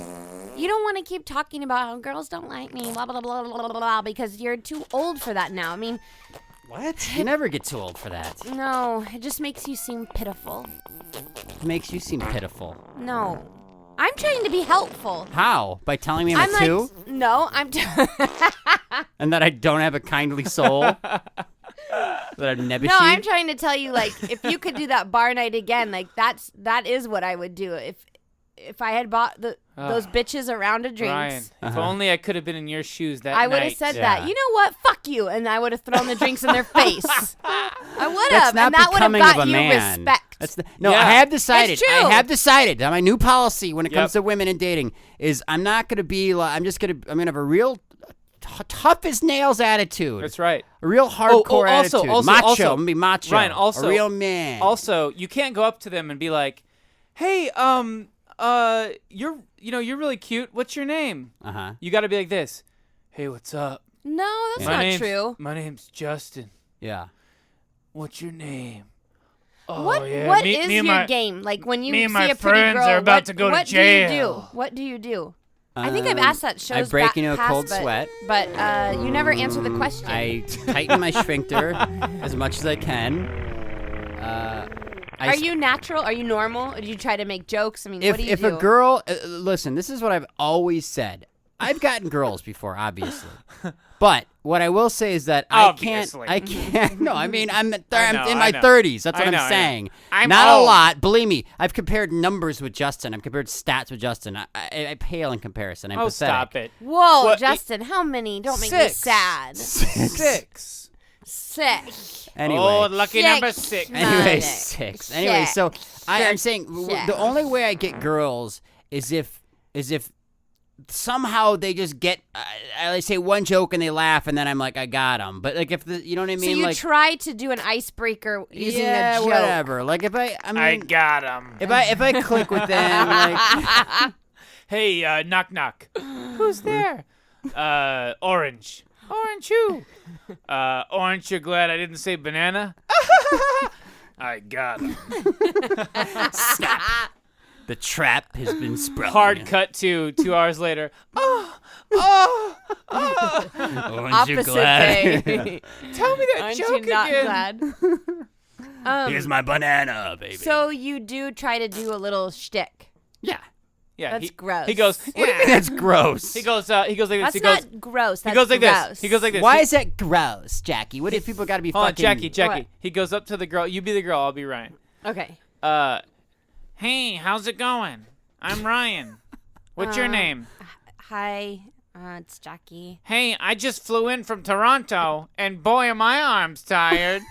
You don't want to keep talking about how girls don't like me, blah, blah, blah, blah, blah, blah, because you're too old for that now. I mean, What? You never get too old for that. no, it just makes you seem pitiful. It makes you seem pitiful. No. I'm trying to be helpful. How? By telling me I'm a like, two? no, I'm... And that I don't have a kindly soul? That I'm nebbishy? No, I'm trying to tell you, like, if you could do that bar night again, like, that is what I would do. If I had bought those bitches a round of drinks. Ryan, if only I could have been in your shoes that night. I would have said that. You know what? Fuck you. And I would have thrown the drinks in their face. I would have. That's not And that would have becoming got of a you man. respect. No, Yeah. I have decided. It's true. I have decided that my new policy when it comes Yep. to women and dating is I'm not going to be like, I'm going to have a real tough as nails attitude. That's right. A real hardcore also, attitude. also, macho. also, I'm going to be macho. Ryan, also, a real man. Also, you can't go up to them and be like, "Hey, you're really cute. What's your name?" Uh-huh. You got to be like this. "Hey, what's up? No, that's My not name's- true. My name's Justin. Yeah. What's your name? Oh, What yeah. What me, is me and your my, game? Like when you me see and my a pretty friends girl, are about what, to go to what jail. do you do? What do you do? I think I've Um, asked that shows I break into a past, cold but, sweat. but you never answer the question. I tighten my sphincter as much as I can. Are you natural? Are you normal? Or do you try to make jokes? I mean, If what do you if do? a girl, listen, this is what I've always said. I've gotten girls before, obviously, but what I will say is that Obviously. I can't. No, I mean, I'm know, in I my know. 30s. That's I what know, I I'm know. saying. I'm Not old. a lot. Believe me, I've compared numbers with Justin. I've compared stats with Justin. I pale in comparison. I'm Oh, pathetic. stop it. Whoa, What- Justin, how many? Don't make me 6. sad. 6. 6. Anyway. Oh, lucky number 6. 6. Anyway, Six. 6. Anyway, so I'm saying Six. the only way I get girls is if somehow they just get I say one joke and they laugh and then I'm like I got them. But like if you know what I mean, So you like try to do an icebreaker using yeah, a joke. whatever. Like if I mean I got him. if I click with them, like Hey, knock knock. Who's there? Orange. Orange who? Orange, you're glad I didn't say banana? I got him. the trap has been sprung. Hard cut to 2 hours later. Orange, you're Opposite glad. day. Tell me that Aren't joke you not again. glad? Here's my banana, baby. So you do try to do a little shtick. yeah. Yeah, That's gross. He goes, What do you mean that's gross? He goes like this. That's He goes, not gross. That's he goes like gross. this. He goes like this. Why He- is that gross, Jackie? What if people got to be Hold on, fucking Jackie. What? He goes up to the girl. You be the girl. I'll be Ryan. Okay. Hey, how's it going? I'm Ryan. What's your name? Hi, it's Jackie. Hey, I just flew in from Toronto, and boy, are my arms tired.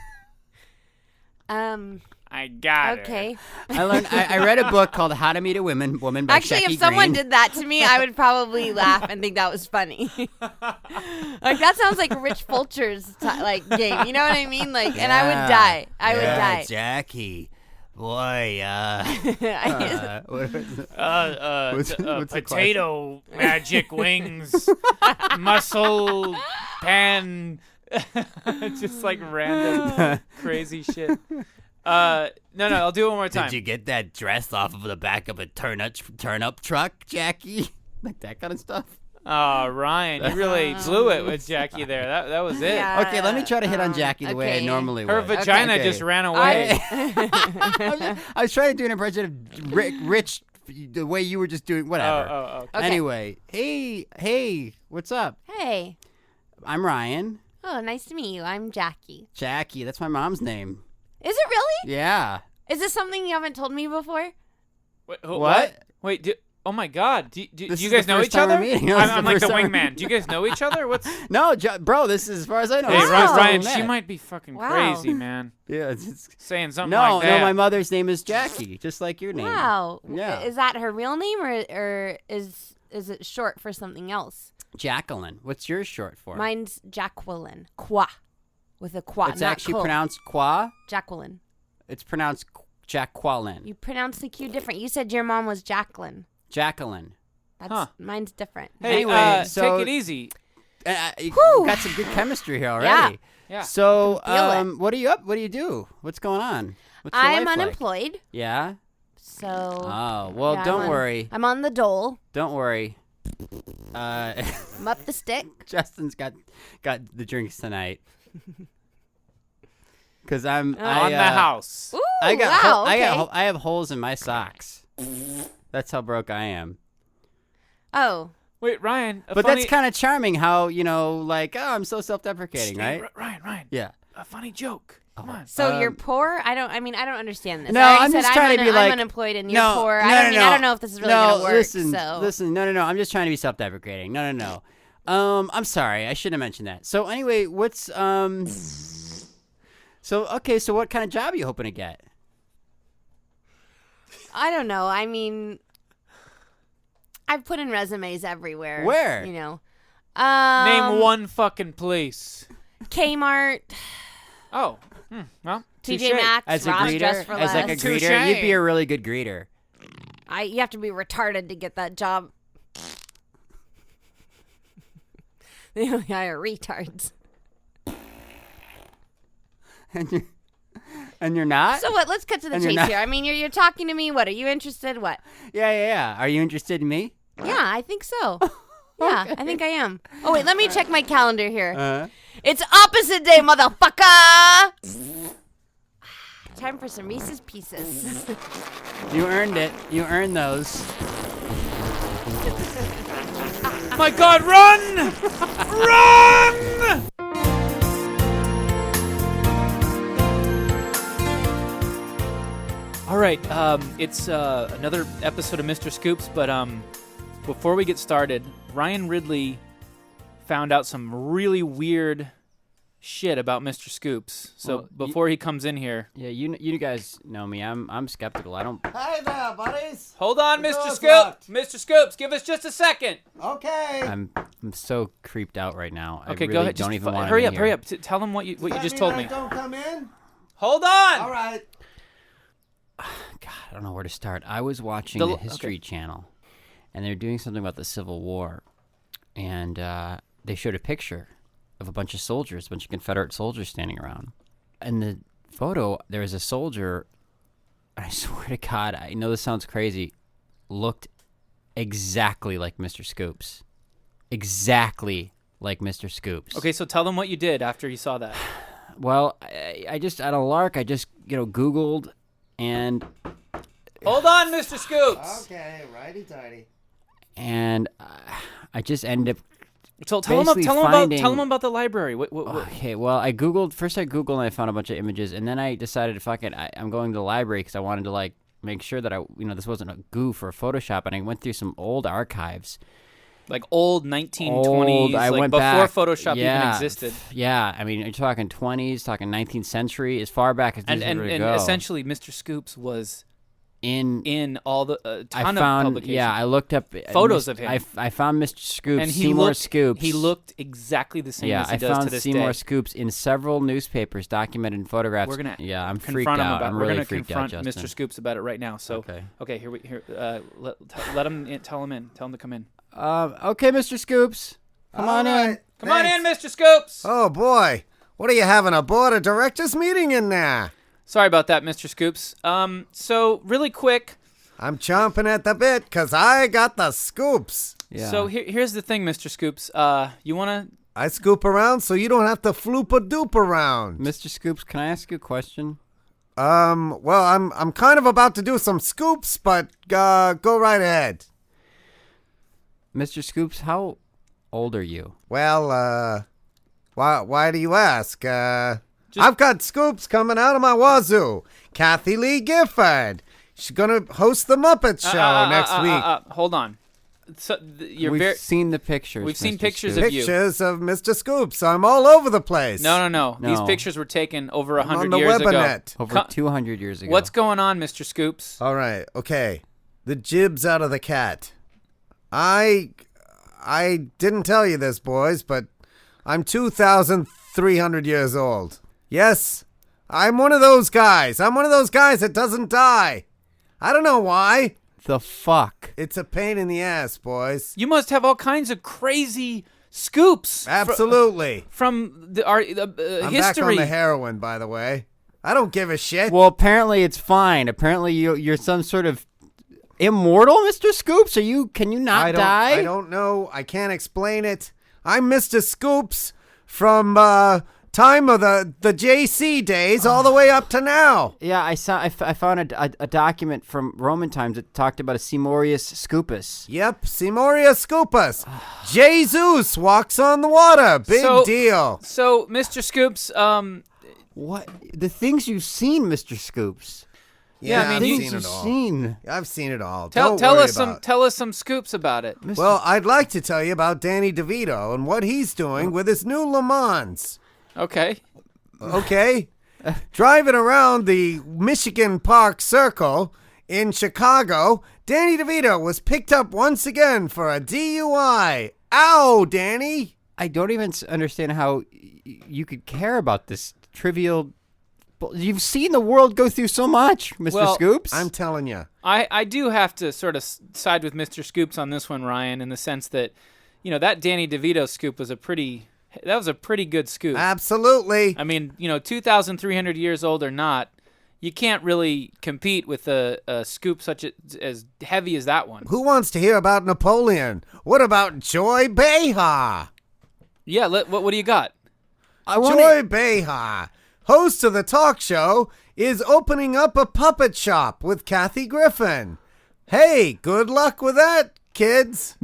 I got it. Okay. I read a book called How to Meet a Woman by Actually, Jackie if someone Green. did that to me, I would probably laugh and think that was funny. Like that sounds like Rich Fulcher's like game. You know what I mean? Like, and I would die. I would die. Jackie. Boy, what's the Potato magic wings, muscle pan, just like random crazy shit. No, I'll do it one more time. Did you get that dress off of the back of a turnip truck, Jackie? Like that kind of stuff. Oh, Ryan, you really blew it with Jackie there. That was it. Yeah. Okay, let me try to hit on Jackie the way I okay. normally Her would. vagina Okay. just ran away. I was trying to do an impression of Rich, the way you were just doing. Whatever. Oh. Okay. Anyway, hey, what's up? Hey. I'm Ryan. Oh, nice to meet you. I'm Jackie. Jackie, that's my mom's name. Is it really? Yeah. Is this something you haven't told me before? Wait, What? Wait, oh my God. Do This you is guys the know first each time we're other? meeting. This is I'm the like the first time we're wingman. Do you guys know each other? What's? No, bro, this is as far as I know. Hey, this is Wow. the first time Ryan, we she met. might be fucking Wow. crazy, man. Yeah, it's Saying something no, like that. no. My mother's name is Jackie, just like your name. Wow. Yeah. Is that her real name or is it short for something else? Jacqueline. What's yours short for? Mine's Jacqueline. Qua. With a qua. It's not actually quil. pronounced Qua. Jacqueline. It's pronounced Jacqueline. You pronounced the Q different. You said your mom was Jacqueline. Jacqueline. That's Huh. mine's different. Hey, Anyway, so- take it easy. You Whew. got some good chemistry here already. Yeah. So, I can feel what are you up? What do you do? What's going on? What's your I'm life like? unemployed, Yeah. so Oh well, yeah, don't worry. I'm on the dole. Don't worry. I'm up the stick. Justin's got the drinks tonight. Cause On the house. Ooh, I got wow, okay. I have holes in my socks. That's how broke I am. Oh, Wait, Ryan. But that's kind of charming. How like I'm so self-deprecating, right? Ryan. Yeah. A funny joke. Come on. so you're poor? I don't understand this. No, I already I'm said just trying to be I'm like unemployed and you're no, poor. No, I no. don't know if this is really gonna work. Listen, so listen, no. I'm just trying to be self-deprecating. No. I'm sorry. I shouldn't have mentioned that. So anyway, what's So what kind of job are you hoping to get? I don't know. I mean, I've put in resumes everywhere. Where? You know, Name one fucking place. Kmart, Oh. Well, TJ touche. Maxx, As a Ross greeter, Dress for as like a Less. greeter, Touche. you'd be a really good greeter. You have to be retarded to get that job. They only hire retards. And you're not? So what? Let's cut to the And you're chase not- here. I mean, you're talking to me. What? Are you interested? What? Yeah. Are you interested in me? Yeah, I think so. Yeah, I think I am. Oh, wait, let me check my calendar here. It's opposite day, motherfucker! Time for some Reese's Pieces. You earned it. You earned those. My God, run! Run! All right, it's another episode of Mr. Scoops, but before we get started, Ryan Ridley found out some really weird shit about Mr. Scoops. So Well, before he comes in here, Yeah, you guys know me. I'm skeptical. I don't. Hey there, buddies. hold on, The Mr. door's Scoops. locked. Mr. Scoops, give us just a second. Okay. I'm so creeped out right now. Okay, I really go ahead. Don't Just even want hurry up, hurry up. Tell him what you just told me. Don't come in. Hold on. All right. God, I don't know where to start. I was watching The- the History Channel, and they're doing something about the Civil War, and they showed a picture of a bunch of soldiers, a bunch of Confederate soldiers standing around. In the photo, there was a soldier, I swear to God, I know this sounds crazy, looked exactly like Mr. Scoops. Exactly like Mr. Scoops. Okay, so tell them what you did after you saw that. Well, I just, at a lark, I just, Googled, and Hold on, Mr. Scoops. Okay, righty-tighty. I just ended up. So Basically tell finding- him about the library. What? Okay, well, I Googled and I found a bunch of images, and then I decided, fuck it, I'm going to the library because I wanted to, make sure that this wasn't a goof or a Photoshop, and I went through some old archives. Like old 1920s, I like went before back. Photoshop Yeah, even existed. Yeah, I mean, you're talking 20s, talking 19th century, as far back as these And were to go. essentially, Mr. Scoops was in in all the I ton of found, publications. yeah, I looked up Photos of him. I found Mr. Scoops, and Seymour Scoops. He looked exactly the same Yeah, as he I does to found this Seymour day. Scoops in several newspapers, documented in photographs. We're gonna I'm freaked confront him out. about. I'm We're really gonna freaked out, confront Justin. Mr. Scoops about it right now. So Okay. here. Let him in, tell him in. Tell him to come in. Okay, Mr. Scoops. Come on in. Come on in, Mr. Scoops. Oh, boy. What are you having, a board of directors meeting in there? Sorry about that, Mr. Scoops. So really quick. I'm chomping at the bit because I got the scoops. Yeah. So here's the thing, Mr. Scoops. You wanna? I scoop around so you don't have to floop-a-doop around. Mr. Scoops, can I ask you a question? Well, I'm kind of about to do some scoops, but go right ahead. Mr. Scoops, how old are you? Well, why do you ask? I've got scoops coming out of my wazoo. Kathy Lee Gifford. She's gonna host the Muppet Show next week. Hold on. So you're We've very. seen the pictures. We've seen Mr. pictures Scoops. of you. Pictures of Mr. Scoops. I'm all over the place. No. These No. pictures were taken over I'm 100 on the years ago. webinet. Over 200 years ago. What's going on, Mr. Scoops? All right. Okay. The jib's out of the cat. I didn't tell you this, boys, but I'm 2,300 years old. Yes, I'm one of those guys. I'm one of those guys that doesn't die. I don't know why. the fuck? It's a pain in the ass, boys. You must have all kinds of crazy scoops. Absolutely. From the I'm history. back on the heroin, by the way. I don't give a shit. Well, apparently it's fine. Apparently you're some sort of immortal, Mr. Scoops. Can you not die? I don't know. I can't explain it. I'm Mr. Scoops from time of the JC days all the way up to now. Yeah, I found a document from Roman times that talked about a Seymourius Scoopus. Yep, Seymourius Scoopus. Jesus walks on the water. Big deal. So, Mr. Scoops, What? The things you've seen, Mr. Scoops. Yeah, I mean, I've you- seen Things it you've all. seen. I've seen it all. tell Don't worry us about it. tell us some scoops about it. Well, I'd like to tell you about Danny DeVito and what he's doing with his new Le Mans. Okay. Okay? Driving around the Michigan Park Circle in Chicago, Danny DeVito was picked up once again for a DUI. Ow, Danny! I don't even understand how you could care about this trivial. You've seen the world go through so much, Mr. Well, Scoops. I'm telling you. I do have to sort of side with Mr. Scoops on this one, Ryan, in the sense that, that Danny DeVito scoop was a pretty That was a pretty good scoop. Absolutely. I mean, 2,300 years old or not, you can't really compete with a scoop such as heavy as that one. Who wants to hear about Napoleon? What about Joy Behar? Yeah, what do you got? Joy Behar, host of the talk show, is opening up a puppet shop with Kathy Griffin. Hey, good luck with that, kids.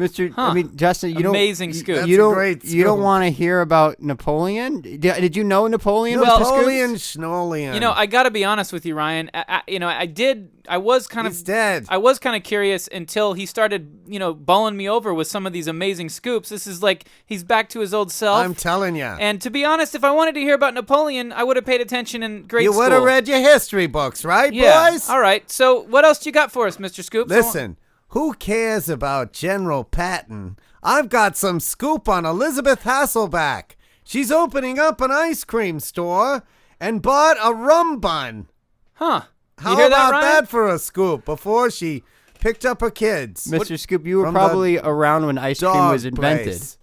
Justin, Amazing scoop. That's you a don't great you don't scoop. want to hear about Napoleon? Did you know Napoleon? Napoleon Schnolian. I got to be honest with you, Ryan. I was kind of He's dead. I was kind of curious until he started, bowling me over with some of these amazing scoops. This is like he's back to his old self. I'm telling you. And to be honest, if I wanted to hear about Napoleon, I would have paid attention in grade school. You would have read your history books, right, Yeah. boys? All right. So what else you got for us, Mr. Scoops? Listen, who cares about General Patton? I've got some scoop on Elizabeth Hasselback. She's opening up an ice cream store and bought a rum bun. Huh. How You hear about Ryan? that for a scoop before she picked up her kids? Mr. Scoop, you were From the probably around when ice cream Dog was invented. place.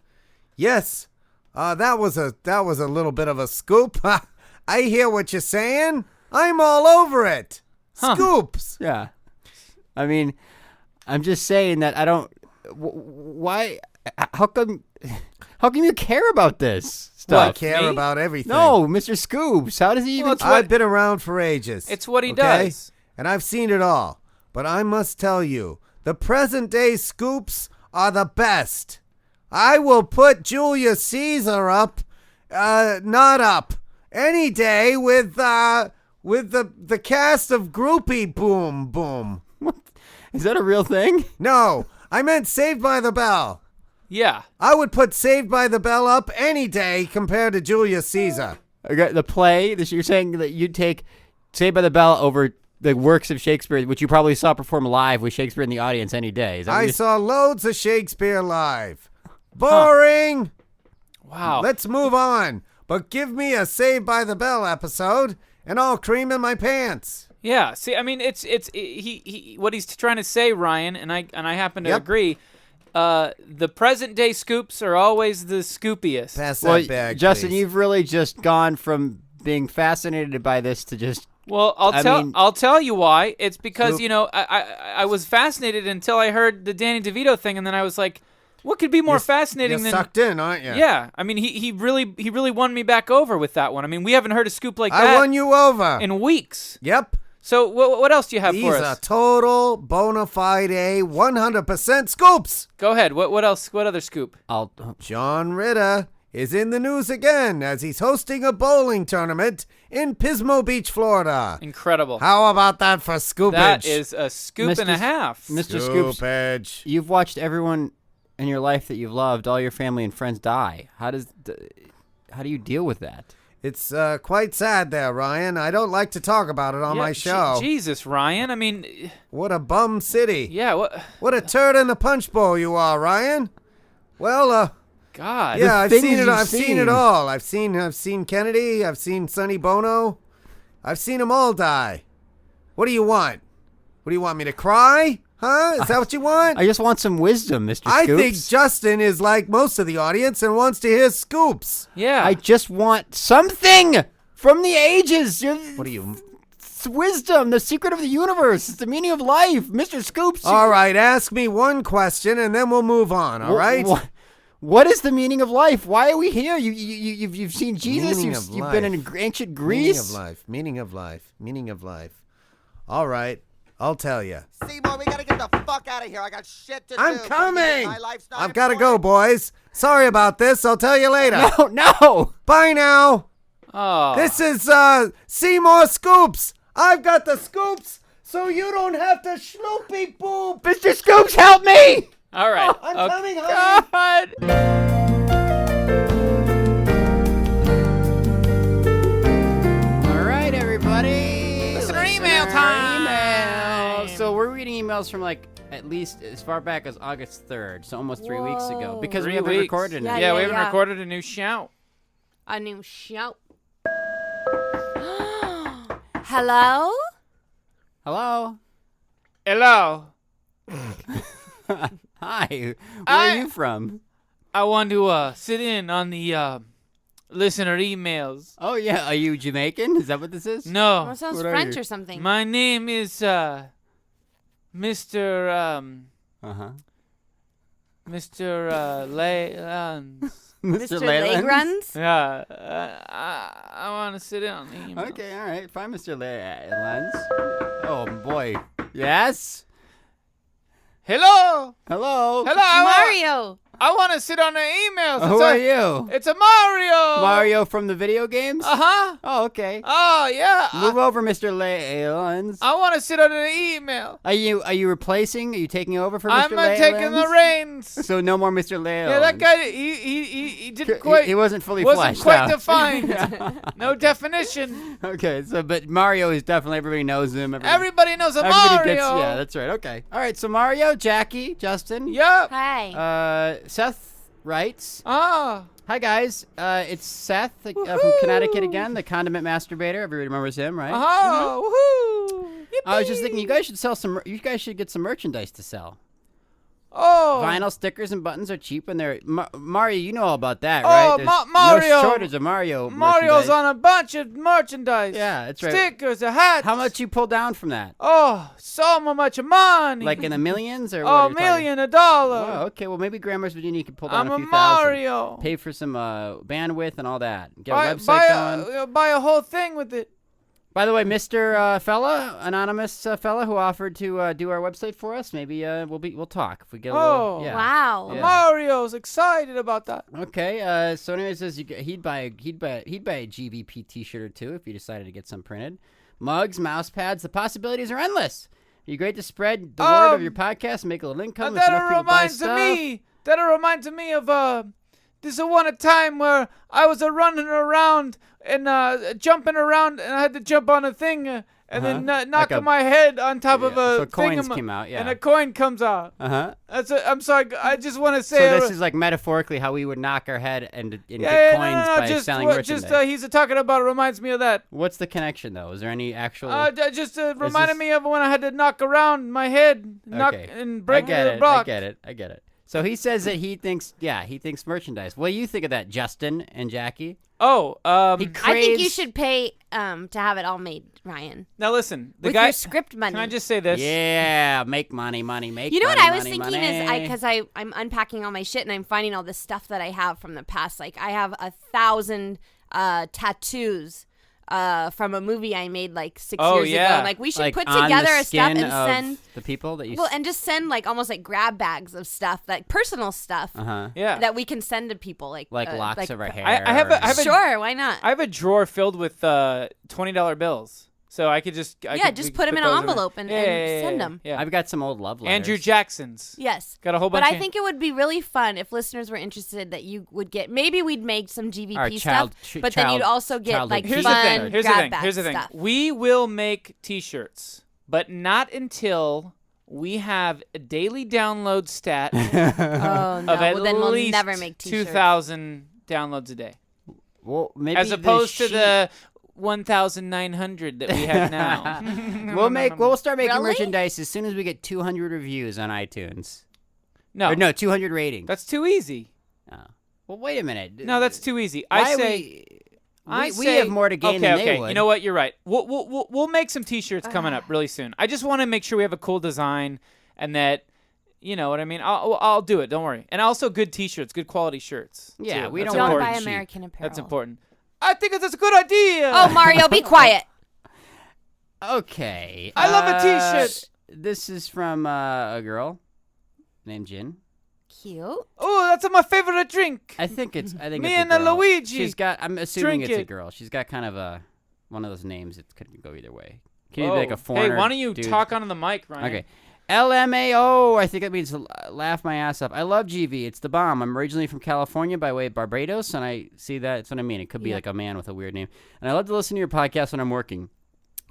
Yes. That was a little bit of a scoop. I hear what you're saying. I'm all over it. Huh. Scoops. Yeah. I mean, I'm just saying that I don't. Why? How come you care about this stuff? I care Me? about everything. No, Mr. Scoops. How does he even? it's I've been around for ages. It's what he okay? does. And I've seen it all. But I must tell you, the present day scoops are the best. I will put Julius Caesar up, not up, any day with the cast of Groupie Boom Boom. Is that a real thing? No, I meant Saved by the Bell. Yeah. I would put Saved by the Bell up any day compared to Julius Caesar. Okay, the play. You're saying that you'd take Saved by the Bell over the works of Shakespeare, which you probably saw perform live with Shakespeare in the audience any day. Is that what I you- saw loads of Shakespeare live. Boring. Wow. Let's move on. But give me a Saved by the Bell episode, and I'll cream in my pants. Yeah. See, I mean, he what he's trying to say, Ryan, and I happen to Yep. agree. The present day scoops are always the scoopiest. Pass Well, that bag, Justin, please. you've really just gone from being fascinated by this to just. Well, I mean- I'll tell you why. It's because Scoop. I was fascinated until I heard the Danny DeVito thing, and then I was like, what could be more fascinating You're than? sucked in, aren't you? Yeah, I mean, he really won me back over with that one. I mean, we haven't heard a scoop like I that won you over. in weeks. Yep. So what else do you have These for are us? total bona fide 100% scoops. Go ahead. What else? What other scoop? I'll. John Ritter is in the news again as he's hosting a bowling tournament in Pismo Beach, Florida. Incredible. How about that for scoopage? That is a scoop Mr. and a half. Mr. Scoops, Scoopage. you've watched everyone in your life that you've loved, all your family and friends die. How do you deal with that? It's quite sad there, Ryan. I don't like to talk about it on Yeah, my show. Jesus, Ryan. I mean, What a bum city. yeah. What? What a turd in the punch bowl you are, Ryan. Well, God. yeah, I've things seen it. you've I've seen it seen. all. I've seen Kennedy. I've seen Sonny Bono. I've seen them all die. What do you want? What do you want me to cry? Huh? Is that what you want? I just want some wisdom, Mr. I Scoops. think Justin is like most of the audience and wants to hear scoops. Yeah. I just want something from the ages. What do you? It's wisdom, the secret of the universe. It's the meaning of life, Mr. Scoops. All right, ask me one question and then we'll move on. All right. What is the meaning of life? Why are we here? You've seen Jesus. Meaning of You've been in life. ancient Meaning Greece. of life. Meaning of life. Meaning of life. All right, I'll tell you. Seymour, we gotta get the fuck out of here. I got shit to do. I'm coming. My life's not I've got to go, important. boys. Sorry about this. I'll tell you later. No. Bye now. Oh. This is Seymour Scoops. I've got the scoops, so you don't have to schloopy boop. Mr. Scoops, help me! All right. I'm Okay. coming home. God. All right, everybody. Listener email time. Email. So we're reading emails from like at least as far back as August 3rd, so almost 3 weeks ago, Whoa. because 3 we haven't weeks. recorded Yeah, it. Yeah, we yeah, haven't yeah. recorded a new shout. A new shout. Hello? Hello. Hello. Hi. Where are you from? I want to sit in on the listener emails. Oh yeah, are you Jamaican? Is that what this is? No, Well, it sounds What are French you? or something. my name is Mr. Mr. Leylands. Mr. Leyland? Legrunds? Yeah, I want to sit down. The email. Okay, all right, fine, Mr. Leyland. Oh boy, yes. Hello. Hello. Hello. Mario. I want to sit on the emails. Who are you? It's a Mario. Mario from the video games? Uh-huh. Oh, okay. Oh, yeah. Move over, Mr. Leyland. I want to sit on the email. Are you replacing? Are you taking over for I'm Mr. Leyland? taking the reins. So no more Mr. Leyland. Yeah, that guy, he didn't quite. He wasn't fully wasn't fleshed quite out. defined. No definition. Okay, so but Mario is definitely everybody knows him. Everybody knows a everybody Mario. gets yeah, that's right. Okay, all right. So Mario, Jackie, Justin. Yep. Hi. Seth writes. Ah. Hi guys, it's Seth from Connecticut again, the condiment masturbator. Everybody remembers him, right? Oh. Woohoo. I was just thinking, you guys should sell some. You guys should get some merchandise to sell. Oh. Vinyl stickers and buttons are cheap, and they're Mario. You know all about that, Oh, right? There's Mario. no shortage of Mario. Mario's merchandise. on a bunch of merchandise. Yeah, that's right. Stickers, a hat. How much you pull down from that? Oh, so much money. Like in the millions or what? Oh, are you talking- $1 million, $1. Oh, okay. Well, maybe Grandma's Virginia can pull down I'm a a few thousand. Mario. Pay for some bandwidth and all that. Get a website going. Buy a whole thing with it. By the way, Mr. Fella, anonymous fella who offered to do our website for us, maybe we'll talk if we get a little. Yeah. Wow. Yeah. Mario's excited about that. Okay. So anyway, it says he'd buy a GVP T-shirt or two if he decided to get some printed. Mugs, mouse pads. The possibilities are endless. It'd be great to spread the word of your podcast and make a little income. if enough people buy stuff. That'll remind me of this is one time where I was running around and jumping around, and I had to jump on a thing and then knock Like my head on top of so a coins thingam- came out, yeah. and a coin comes out. I'm sorry. I just want to say. So this is like metaphorically how we would knock our head and get coins by just, selling merchandise. he's talking about. It reminds me of that. What's the connection though? Is there any actual? Just reminded me of when I had to knock around my head, knock and break the block. I get it. So he says that he thinks merchandise. What do you think of that, Justin and Jackie? Oh, I think you should pay to have it all made, Ryan. Now listen, the with guy. your script money. Can I just say this? Yeah, make money, make. You know money, what I was money, thinking money. is because I'm unpacking all my shit and I'm finding all this stuff that I have from the past. Like I have 1,000 tattoos from a movie I made like 6 years ago. Like we should like put on together the a stuff skin and of send the people that you. well, and just send like almost like grab bags of stuff, like personal stuff Yeah. that we can send to people, like locks of our hair. I have a sure, why not? I have a drawer filled with $20 bills. So I could just we put could them in those an envelope and send them. Yeah. I've got some old love letters. Andrew Jackson's. Yes. Got a whole bunch. But I think it would be really fun if listeners were interested that you would get. Maybe we'd make some GVP stuff, but then you'd also get like Here's fun the grab thing. bag Here's the thing. stuff. We will make T-shirts, but not until we have a daily download stat Oh no! of at Well, then we'll least never make T-shirts. 2,000 downloads a day, Well, maybe as opposed to the 1,900 that we have now. We'll start making Really? merchandise as soon as we get 200 reviews on iTunes. No, Or no, 200 ratings. that's too easy. Oh. Well, wait a minute. No, that's too easy. Why I say. we have more to gain than they would. You know what? You're right. We'll make some T-shirts coming up really soon. I just want to make sure we have a cool design and that, you know what I mean. I'll do it. Don't worry. And also good T-shirts, good quality shirts. Yeah, too. we That's don't Don't want buy cheap. American Apparel. That's important. I think that's a good idea. Oh, Mario, be quiet. Okay. I love a T-shirt. This is from a girl named Jin. Cute. Oh, that's my favorite drink. I think Me it's a and girl. Luigi. She's got. I'm assuming Drink it's a it. girl. She's got kind of one of those names that could go either way. Can you be like a Hey, foreigner? why don't you dude? talk onto the mic, Ryan? Okay. LMAO. I think that means laugh my ass off. I love GV. It's the bomb. I'm originally from California by way of Barbados, and I see that's what I mean. It could be like a man with a weird name. And I love to listen to your podcast when I'm working.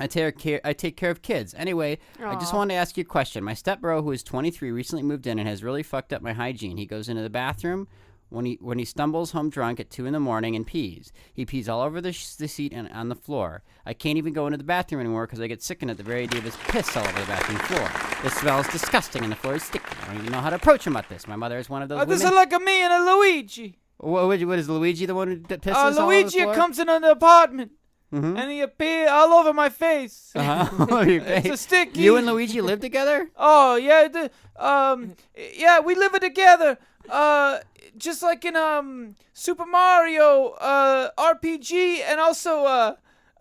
I take care of kids. Anyway, I just wanted to ask you a question. My stepbro, who is 23, recently moved in and has really fucked up my hygiene. He goes into the bathroom when he stumbles home drunk at 2 a.m. and pees. He pees all over the seat and on the floor. I can't even go into the bathroom anymore because I get sickened at the very idea of his piss all over the bathroom floor. The smell is disgusting and the floor is sticky. I don't even know how to approach him about this. My mother is one of those This is women. like a me and a Luigi. What is Luigi the one who pisses all over the Luigi floor? comes in on the apartment, Mhm. and he appears all over my face. Uh-huh. Your It's a face. sticky. You and Luigi live together? Oh yeah, yeah, we live it together. Just like in Super Mario RPG, and also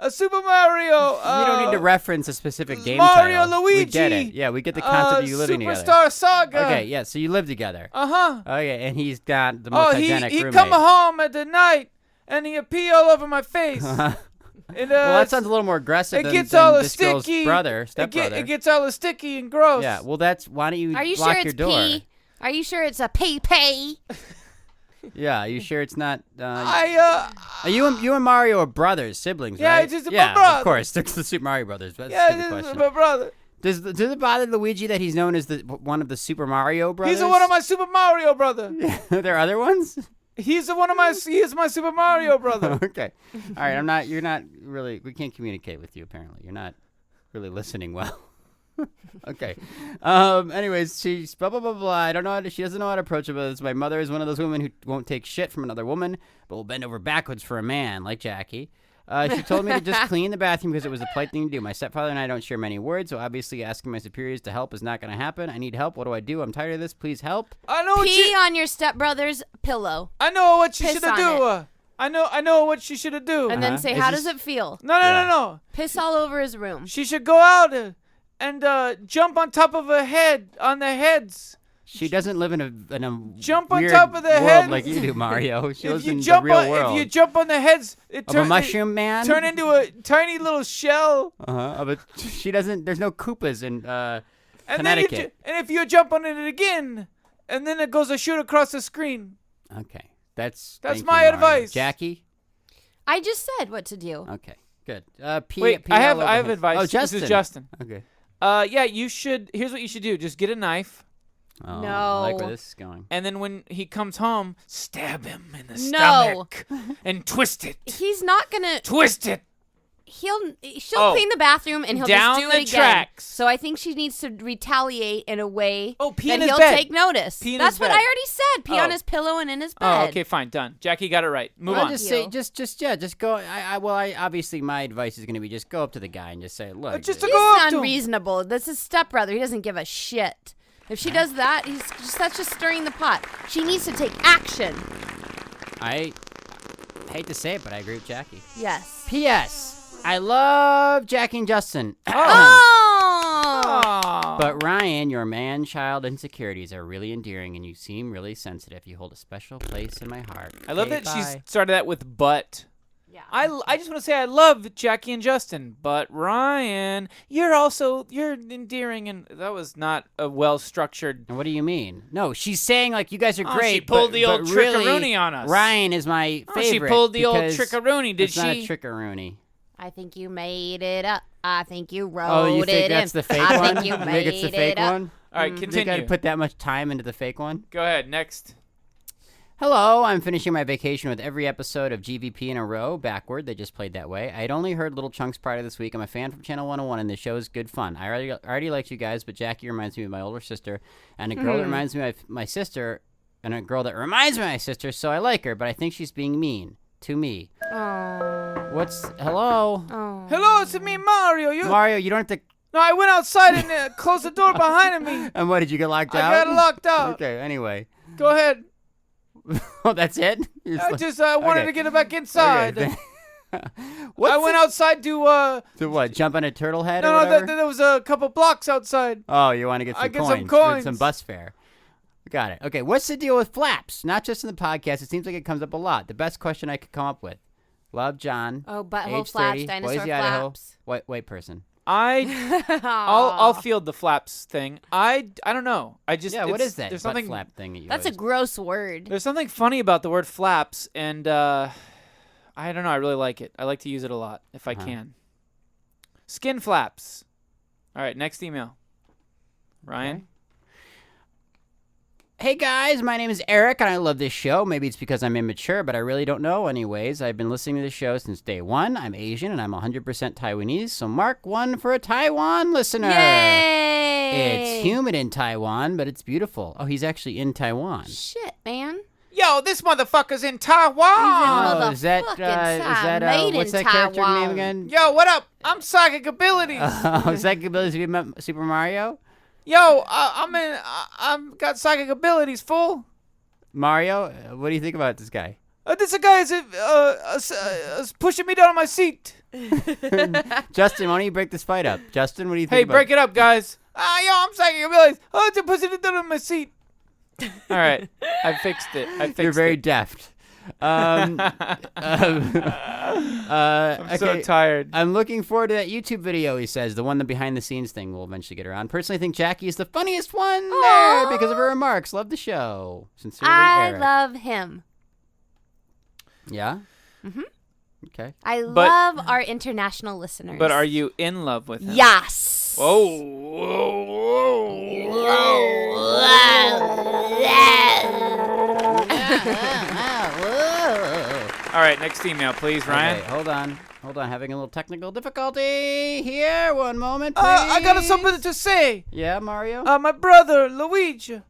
Super Mario. We don't need to reference a specific game Mario title. We get Luigi. it. Yeah, we get the concept of you living together. Superstar Saga. Okay, yeah, so you live together. Okay, and he's got the most hygienic he roommate. come home at the night and he pee all over my face. And, well, that sounds a little more aggressive it than, gets than all this sticky. girl's stepbrother. It gets all sticky and gross. Yeah, well, why don't you Are you lock sure your it's door? pee? Are you sure it's a pee? Yeah, are you sure it's not? You and Mario are brothers, siblings, Yeah, right? it's just my yeah, brother. of course. It's the Super Mario Brothers. That's a Yeah, stupid this is question. my brother. Does it bother Luigi that he's known as one of the Super Mario Brothers? He's one of my Super Mario brother. Are there other ones? He is my Super Mario brother. Okay. All right. You're not really. We can't communicate with you. Apparently, you're not really listening well. Okay. Anyways, she's blah blah blah blah. I don't know. She doesn't know how to approach it. But my mother is one of those women who won't take shit from another woman, but will bend over backwards for a man, like Jackie. She told me to just clean the bathroom because it was a polite thing to do. My stepfather and I don't share many words, so obviously asking my superiors to help is not going to happen. I need help. What do? I'm tired of this. Please help. I know Pee on your stepbrother's pillow. I know what you Piss should have on do. I know what she should have do. And then say, Is how this- does it feel? No. Piss all over his room. She should go out and jump on top of on the heads. She doesn't live in a Jump on weird top of the world head. like you do, Mario. She lives If you in the jump real on, world. if you jump on the heads, Of a mushroom man? Turn into a tiny little shell. She doesn't. There's no Koopas in And Connecticut. then if you jump on it again, and then it goes a shoot across the screen. Okay, that's That's thank my you, Mario. advice. Jackie. I just said what to do. Okay, good. Wait, pee I have all over his- advice. Oh, This Justin. is Justin. Okay. Yeah, you should. Here's what you should do. Just get a knife, Oh, No. I like where this is going. and then when he comes home, stab him in the No. stomach and twist it. He's not gonna. Twist it. She'll Oh. clean the bathroom and he'll Down just do the it again. tracks. So I think she needs to retaliate in a way Pee that in his he'll bed. take notice. Pee in That's his what bed. I already said. Pee on Oh. his pillow and in his bed. Oh, okay, fine, done. Jackie got it right. Move Well, on. just Thank say, you. just go. I obviously my advice is going to be just go up to the guy and just say, look, Just to He's go up to him. unreasonable. That's his stepbrother. He doesn't give a shit. If she does that, that's just stirring the pot. She needs to take action. I hate to say it, but I agree with Jackie. Yes. P.S. I love Jackie and Justin. Oh! But Ryan, your man-child insecurities are really endearing, and you seem really sensitive. You hold a special place in my heart. I love Okay, that she bye. started that with but. Yeah. I just want to say I love Jackie and Justin, but Ryan, you're endearing, and that was not a well-structured. And what do you mean? No, she's saying like you guys are Oh, great. she pulled but, the old but really, trickaroony on us. Ryan is my Oh, she favorite. pulled the old because trickaroony, did it's not a she? trickaroony. I think you made it up. I think you wrote Oh, you it think in. that's the fake I one? think you think made it's the fake it up. one? All right, You think I'd continue. put that much time into the fake one? Go ahead, next. Hello, I'm finishing my vacation with every episode of GVP in a row, backward. They just played that way. I had only heard little chunks prior to this week. I'm a fan from Channel 101, and the show is good fun. I already liked you guys, but Jackie reminds me of my older sister, and a girl that reminds me of my sister, and a girl that reminds me of my sister, so I like her, but I think she's being mean to me. Oh. Hello? Oh. Hello, it's me, Mario. Mario, you don't have to... No, I went outside and closed the door behind me. And what, did you get locked I out? got locked out. Okay, anyway. Go ahead. Oh, that's it? I just wanted to get it back inside. Okay. I went outside to To what, jump on a turtle head or no, whatever? there was a couple blocks outside. Oh, you want to get some I get coins? some coins. Some bus fare. Got it. Okay, what's the deal with flaps? Not just in the podcast. It seems like it comes up a lot. The best question I could come up with. Love, John. Oh, butthole age flaps, 30, dinosaur Boise, Idaho. flaps. White person. I'll field the flaps thing. I don't know. I just Yeah, what is that There's butt something flap thing that you That's a always... gross word. There's something funny about the word flaps, and I don't know. I really like it. I like to use it a lot if I can. Skin flaps. All right, next email. Ryan. Okay. Hey guys, my name is Eric and I love this show. Maybe it's because I'm immature, but I really don't know. Anyways, I've been listening to the show since day one. I'm Asian and I'm 100% Taiwanese, so mark one for a Taiwan listener. Yay! It's humid in Taiwan, but it's beautiful. Oh, he's actually in Taiwan. Shit, man. Yo, this motherfucker's in Taiwan. Oh, is that Made what's in that character name Taiwan. again? Yo, what up? I'm Psychic Abilities. Psychic abilities to be Super Mario? Yo, I'm got psychic abilities, fool. Mario, what do you think about this guy? This guy is pushing me down on my seat. Justin, why don't you break this fight up? Justin, what do you think Hey, about break it up, guys. Yo, I'm psychic abilities. Oh, they're pushing it down on my seat. All right, I fixed it. You're very deft. I'm so tired. I'm looking forward to that YouTube video, he says. The one, the behind-the-scenes thing we'll eventually get around. Personally, I think Jackie is the funniest one there because of her remarks. Love the show. Sincerely, I Eric. love him. Yeah? Mm-hmm. Okay. I love our international listeners. But are you in love with him? Yes. All right, next email, please, Ryan. Okay, hold on. Having a little technical difficulty here. One moment, please. I got something to say. Yeah, Mario? My brother, Luigi,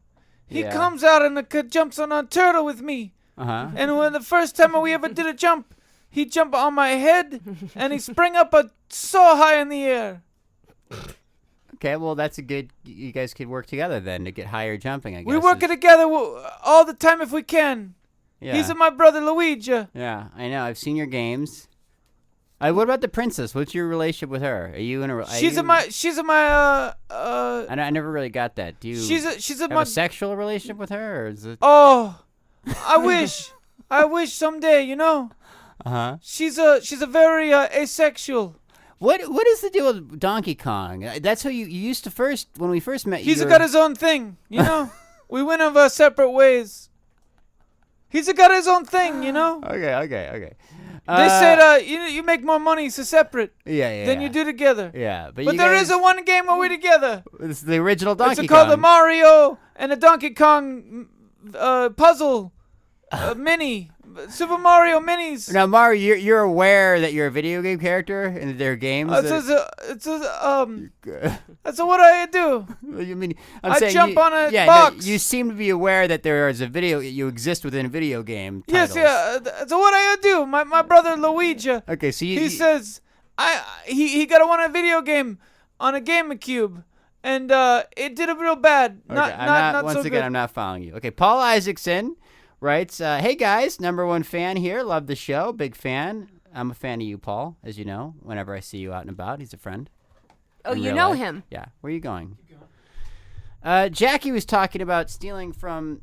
he Yeah. comes out and jumps on a turtle with me. Uh-huh. And when the first time we ever did a jump, he jumped on my head and he sprang up so high in the air. Okay, well, that's a good... You guys could work together then to get higher jumping, I guess. We work it together all the time if we can. Yeah. He's my brother, Luigi. Yeah, I know. I've seen your games. What about the princess? What's your relationship with her? Are you in a... She's in my I never really got that. Do you she's have a sexual relationship with her, or is it... Oh, I wish someday, you know. Uh-huh. She's a very asexual. What is the deal with Donkey Kong? That's who you used to first... When we first met you... He's got his own thing, you know. We went of our separate ways. He's got his own thing, you know. Okay. They said you make more money separate Yeah. than you do together. Yeah, but There is a one game where we're together. It's the original Donkey Kong. It's called the Mario and the Donkey Kong puzzle mini. Super Mario minis. Now, Mario, you're aware that you're a video game character and that there are games. That's what I do. You mean I saying jump on a no, box. you seem to be aware that there is a video. You exist within a video game. Yes, titles. yeah. That's what I do. My brother Luigi. Okay, so He says he got a video game on a GameCube, and it did a real bad. Okay, Not once so again, good. I'm not following you. Okay, Paul Isaacson writes, "Hey guys, #1 fan here. Love the show. Big fan. I'm a fan of you, Paul. As you know, whenever I see you out and about, he's a friend. Oh, in you real know life. him. Yeah. Where are you going? Jackie was talking about stealing from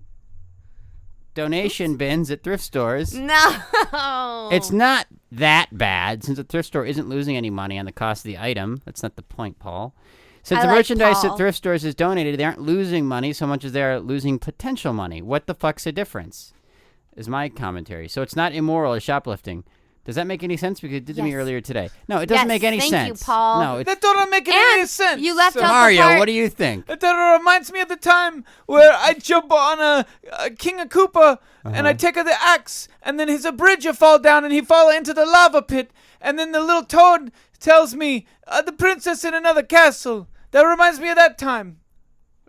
donation bins at thrift stores. No. It's not that bad since a thrift store isn't losing any money on the cost of the item. That's not the point, Paul. Since the merchandise at thrift stores is donated, they aren't losing money so much as they are losing potential money. What the fuck's the difference? Is my commentary. So it's not immoral as shoplifting. Does that make any sense? Because it did to me earlier today. No, it doesn't make any sense. Thank you, Paul. No, That don't make any sense. You left out the Mario, part. what do you think? That reminds me of the time where I jump on a King of Koopa and I take the axe, and then his bridge fall down and he fall into the lava pit, and then the little toad tells me the princess in another castle. That reminds me of that time.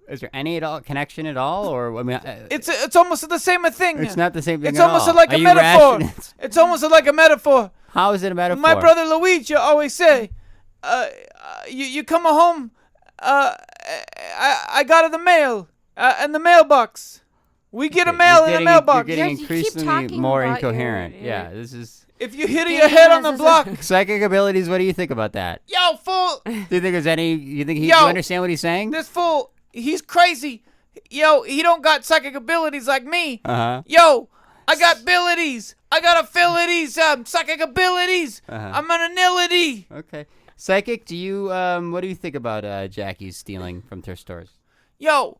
Is there any connection at all, or I mean, It's almost the same thing. it's not the same thing. It's at almost all. like Are a you metaphor. ration- It's almost like a metaphor. How is it a metaphor? My brother Luigi always say, you come home, I got the mail in the mailbox. We get a mail in the mailbox. You're getting Yes, you keep increasingly talking more about your- incoherent. Yeah, this is If you hit your head on the block, psychic abilities. What do you think about that? yo fool, Do you think there's any? You think you Yo. understand what he's saying? this fool, he's crazy. Yo, he don't got psychic abilities like me. Uh-huh. Yo, I got abilities. I got abilities, psychic abilities. I'm an anility. Okay. Psychic, do you what do you think about Jackie's stealing from thrift stores Yo,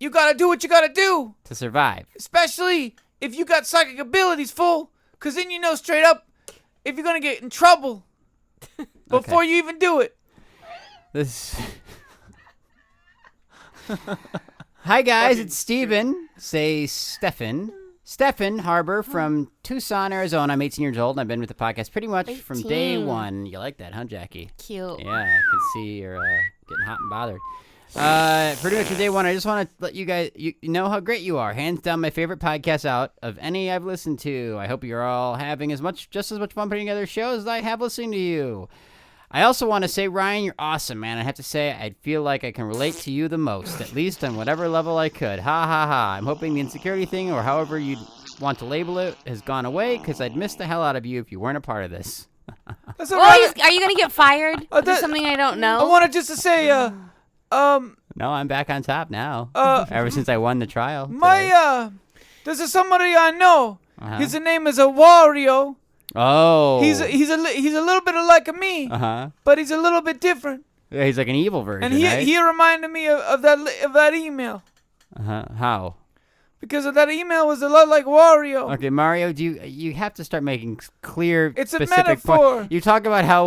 you gotta do what you gotta do, to survive? especially if you got psychic abilities, fool. Cause then you know straight up if you're gonna get in trouble before you even do it. This. Hi guys, it's Steven. Say Stefan. Stefan Harbor from Tucson, Arizona. I'm 18 years old and I've been with the podcast pretty much from day 18. one. You like that, huh, Jackie? Cute. Yeah, I can see you're getting hot and bothered. Pretty much from day one, I just want to let you guys you know how great you are. Hands down, my favorite podcast out of any I've listened to. I hope you're all having just as much fun putting together shows as I have listening to you. I also want to say, Ryan, you're awesome, man. I have to say, I feel like I can relate to you the most, at least on whatever level I could. Ha ha ha. I'm hoping the insecurity thing, or however you want to label it, has gone away, because I'd miss the hell out of you if you weren't a part of this. Well, are you going to get fired? Is there something I don't know? I wanted just to say, No, I'm back on top now. Ever since I won the trial. there's somebody I know. Uh-huh. His name is Wario. Oh. He's a little bit like me, but he's a little bit different. Yeah, he's like an evil version, And right? he reminded me of that email. How? Because of that email was a lot like Wario. Okay, Mario, you have to start making clear, It's a specific metaphor. points. You talk about how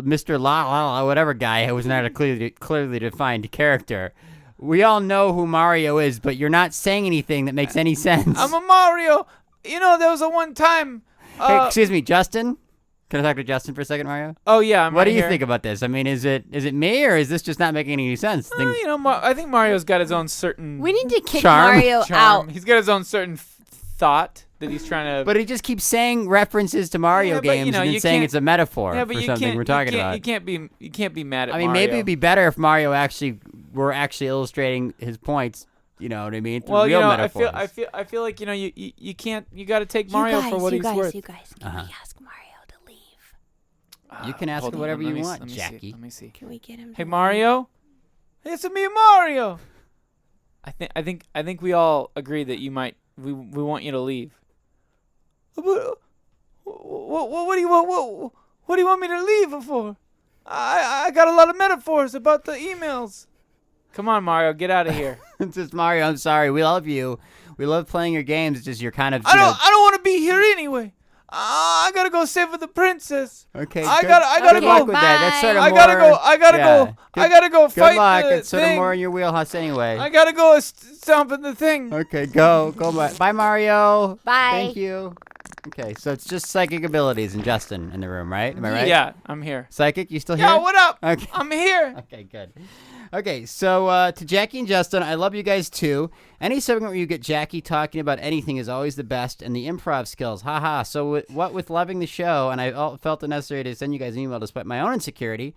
Mr. La whatever guy was not a clearly defined character. We all know who Mario is, but you're not saying anything that makes any sense. I'm a Mario. You know, there was a one time. Hey, excuse me, Justin. Can I talk to Justin for a second, Mario? Oh yeah. What do you think about this? I mean, is it me, or is this just not making any sense? You know, I think Mario's got his own certain. We need to kick Charm. Mario out. He's got his own certain thought that he's trying to. But he just keeps saying references to Mario games and then saying it's a metaphor for something we're talking about. You can't be mad at. I mean, Mario. maybe it'd be better if Mario were actually illustrating his points. You know what I mean? Through real metaphors. I feel like you can't. You got to take Mario for what he's worth. You guys, can we ask Mario to leave? You can ask him whatever you want, Jackie. Let me see. Can we get him? Hey Mario, it's me, Mario. I think we all agree that we want you to leave. What do you want me to leave for? I got a lot of metaphors about the emails. Come on, Mario, get out of here. It's just Mario. I'm sorry. We love you. We love playing your games. It's just you're kind of. I don't want to be here anyway. I gotta go save the princess. Okay. I gotta good go. luck with that. That's sort of I more. gotta go. I gotta go Good fight luck. the It's sort of thing. more in your wheelhouse anyway. I gotta go stomp in the thing. Okay, go. Bye, Mario. Bye. Thank you. Okay, so it's just psychic abilities and Justin in the room, right? Am I right? Yeah, I'm here. Psychic, you still here? Yo, what up? Okay. I'm here. Okay, good. Okay, so to Jackie and Justin, I love you guys too. Any segment where you get Jackie talking about anything is always the best, and the improv skills, haha. So what with loving the show, and I felt it necessary to send you guys an email despite my own insecurity,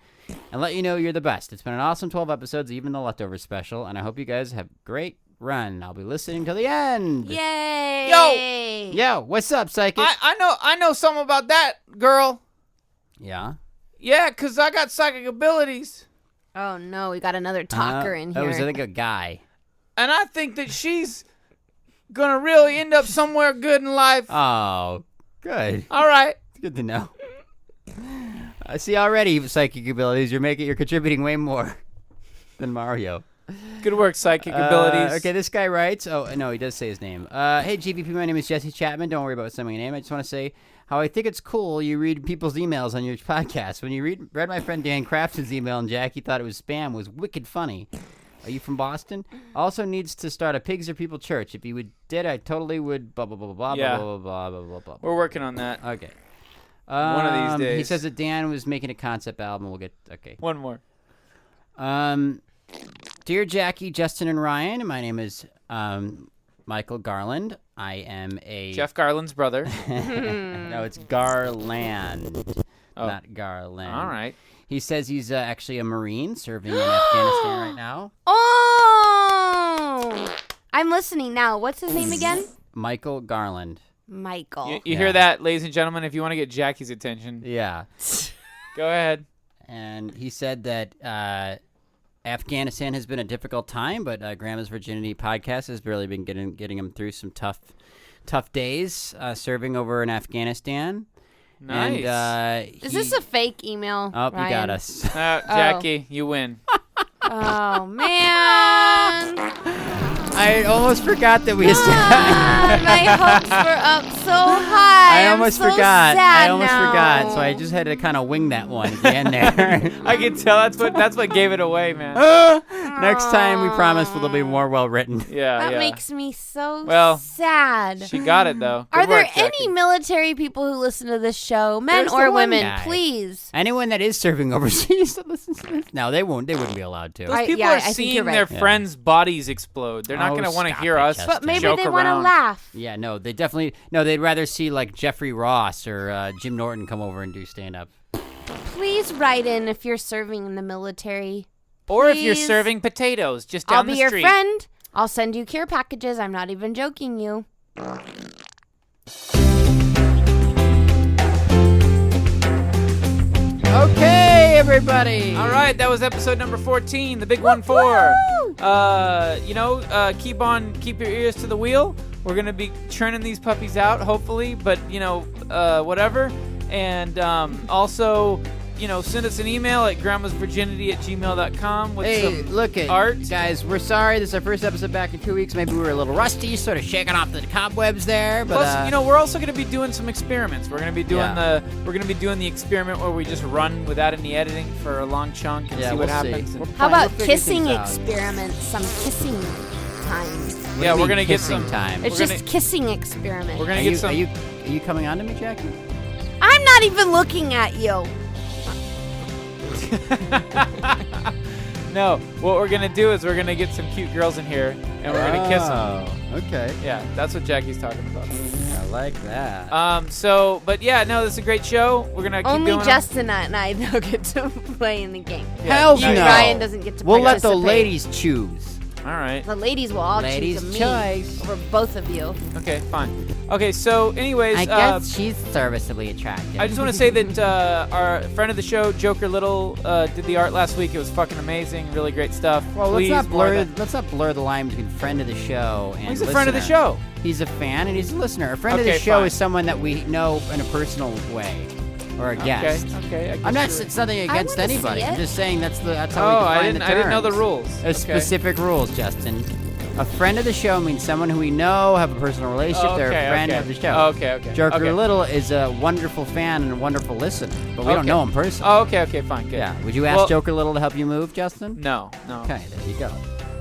and let you know you're the best. It's been an awesome 12 episodes, even the leftovers special, and I hope you guys have a great run. I'll be listening till the end. Yay! Yo, what's up, Psychic? I know something about that girl. Yeah? Yeah, 'cause I got psychic abilities. Oh no, we got another talker in here. That was, I think, a guy. And I think that she's gonna really end up somewhere good in life. Oh, good. All right. It's good to know. I see already psychic abilities. You're contributing way more than Mario. Good work, psychic abilities. Okay, this guy writes. Oh no, he does say his name. Hey GVP, my name is Jesse Chapman. Don't worry about saying my name. I just want to say how I think it's cool you read people's emails on your podcast. When you read my friend Dan Craftson's email and Jackie thought it was spam, was wicked funny. Are you from Boston? Also needs to start a Pigs Are People church. If you did, I totally would. Blah blah blah blah Yeah. blah blah blah blah blah. We're working on that. Okay. One of these days. He says that Dan was making a concept album. We'll get okay. One more. Dear Jackie, Justin, and Ryan, my name is Michael Garland. I am a Jeff Garland's brother. No, it's Garland, Oh. not Garland. All right. He says he's actually a Marine serving in Afghanistan right now. Oh! I'm listening now. What's his name again? Michael Garland. Michael. You hear that, ladies and gentlemen? If you want to get Jackie's attention, Yeah. go ahead. And he said that Afghanistan has been a difficult time, but Grandma's Virginity podcast has really been getting him through some tough days serving over in Afghanistan. Nice. And, Is this a fake email? Oh, Ryan? you got us. Jackie, you win. Oh man! I almost forgot that we God, my hopes were up so high. I almost I'm so forgot. sad I almost now. forgot. So I just had to kind of wing that one at the end there. I can tell that's what gave it away, man. Next time, we promise will be more well written. Yeah, That yeah. makes me so sad. sad. She got it though. Are Good there work, Jackie. any military people who listen to this show, men There's or the one women? guy. Please. Anyone that is serving overseas that listens to this? No, they won't. They wouldn't be allowed to. Those people I are think seeing you're right. their Yeah. friends' bodies explode. They're not Oh, going to want to stop hear it, us Justin. But maybe joke they want to around. laugh. Yeah, no, they definitely no. They'd rather see like Jeffrey Ross or Jim Norton come over and do stand up. Please write in if you're serving in the military. Or if you're Please. serving potatoes just down I'll the be your street. friend. I'll send you care packages. I'm not even joking you. Okay, everybody. All right, that was episode number 14, the big 1-4. Keep your ears to the wheel. We're gonna be churning these puppies out, hopefully, but whatever. And also, send us an email at grandmasvirginity@gmail.com with Hey, some look at art. guys. We're sorry. This is our first episode back in 2 weeks. Maybe we were a little rusty, sort of shaking off the cobwebs there. But Plus, we're also going to be doing some experiments. We're going to be doing Yeah. the experiment where we just run without any editing for a long chunk and yeah, see we'll what happens. See. And- How We'll about figure kissing things out. experiments? Some kissing time. What Yeah, do you we're mean gonna get kissing some- time. It's We're just gonna- kissing experiment. We're Are going to you, get some. are you coming on to me, Jackie? I'm not even looking at you. No, what we're going to do is we're going to get some cute girls in here and we're going to kiss them. Oh, okay. Yeah, that's what Jackie's talking about. I like that. But yeah, no, this is a great show. We're going to keep Only doing Justin and I though get to play in the game. Hell You, no. Ryan doesn't get to We'll let participate. the ladies choose. All right. The ladies will all Ladies' choose me choice. over both of you. Okay, fine. Okay, so anyways, I guess she's serviceably attractive. I just want to say that our friend of the show, Joker Little, did the art last week. It was fucking amazing. Really great stuff. Well, Please, let's more of that. not blur the line between friend of the show and He's a friend of the listener. show. He's a fan and he's a listener. A friend of Okay, the show fine. is someone that we know in a personal way, or a guest. Okay. I guess I'm not. you're- It's nothing against wanna see anybody. I'm it. just saying that's how Oh, we define I didn't know the terms. rules. There's Okay. specific rules, Justin. A friend of the show means someone who we know, have a personal relationship. They're a friend of the show. Okay. Joker okay. Little is a wonderful fan and a wonderful listener, but we don't Okay. know him personally. Oh, okay, fine, good. Yeah. Would you ask Well- Joker Little to help you move, Justin? No. Okay, there you go.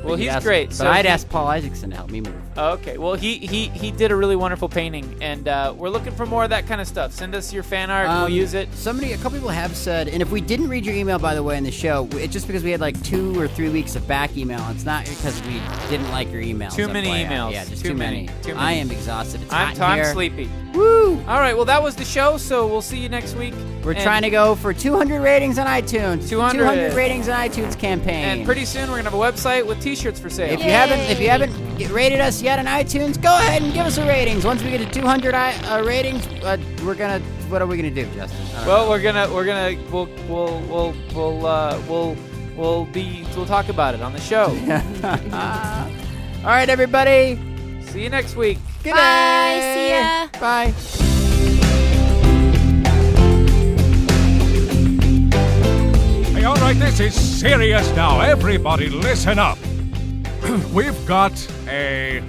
Well, But you'd he's ask- great. But So I'd he- ask Paul Isaacson to help me move. Okay. Well, he did a really wonderful painting, and we're looking for more of that kind of stuff. Send us your fan art. We'll use it. A couple people have said, and if we didn't read your email, by the way, in the show, it's just because we had like 2 or 3 weeks of back email. It's not because we didn't like your emails. Too many FYI. emails. Yeah, just Too too many. Too many. I am exhausted. It's I'm hot here. sleepy. Woo! All right. Well, that was the show. So we'll see you next week. We're And- trying to go for 200 ratings on iTunes. 200 ratings on iTunes campaign. And pretty soon we're gonna have a website with T-shirts for sale. If you haven't rated us yet on iTunes, go ahead and give us a ratings. Once we get to 200 ratings, what are we gonna do, Justin? I don't know. We'll talk about it on the show. All right, everybody. See you next week. Good Bye. day. See ya. Bye. Hey, all right, this is serious now. Everybody listen up. We've got a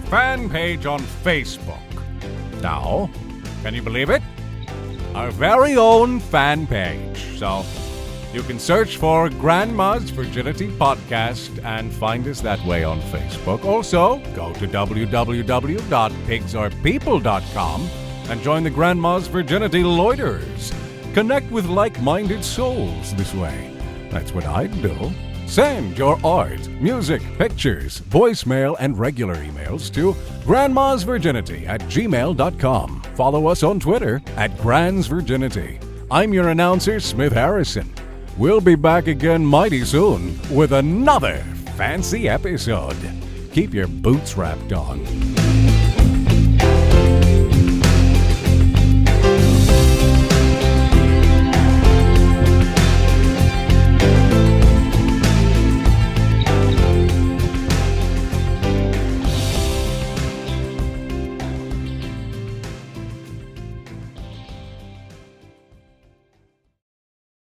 fan page on Facebook. Now, can you believe it? Our very own fan page. So, you can search for Grandma's Virginity Podcast and find us that way on Facebook. Also, go to www.pigsarepeople.com and join the Grandma's Virginity Loiterers. Connect with like-minded souls this way. That's what I'd do. Send your art, music, pictures, voicemail, and regular emails to grandmasvirginity@gmail.com. Follow us on Twitter @grandsvirginity. I'm your announcer, Smith Harrison. We'll be back again mighty soon with another fancy episode. Keep your boots wrapped on.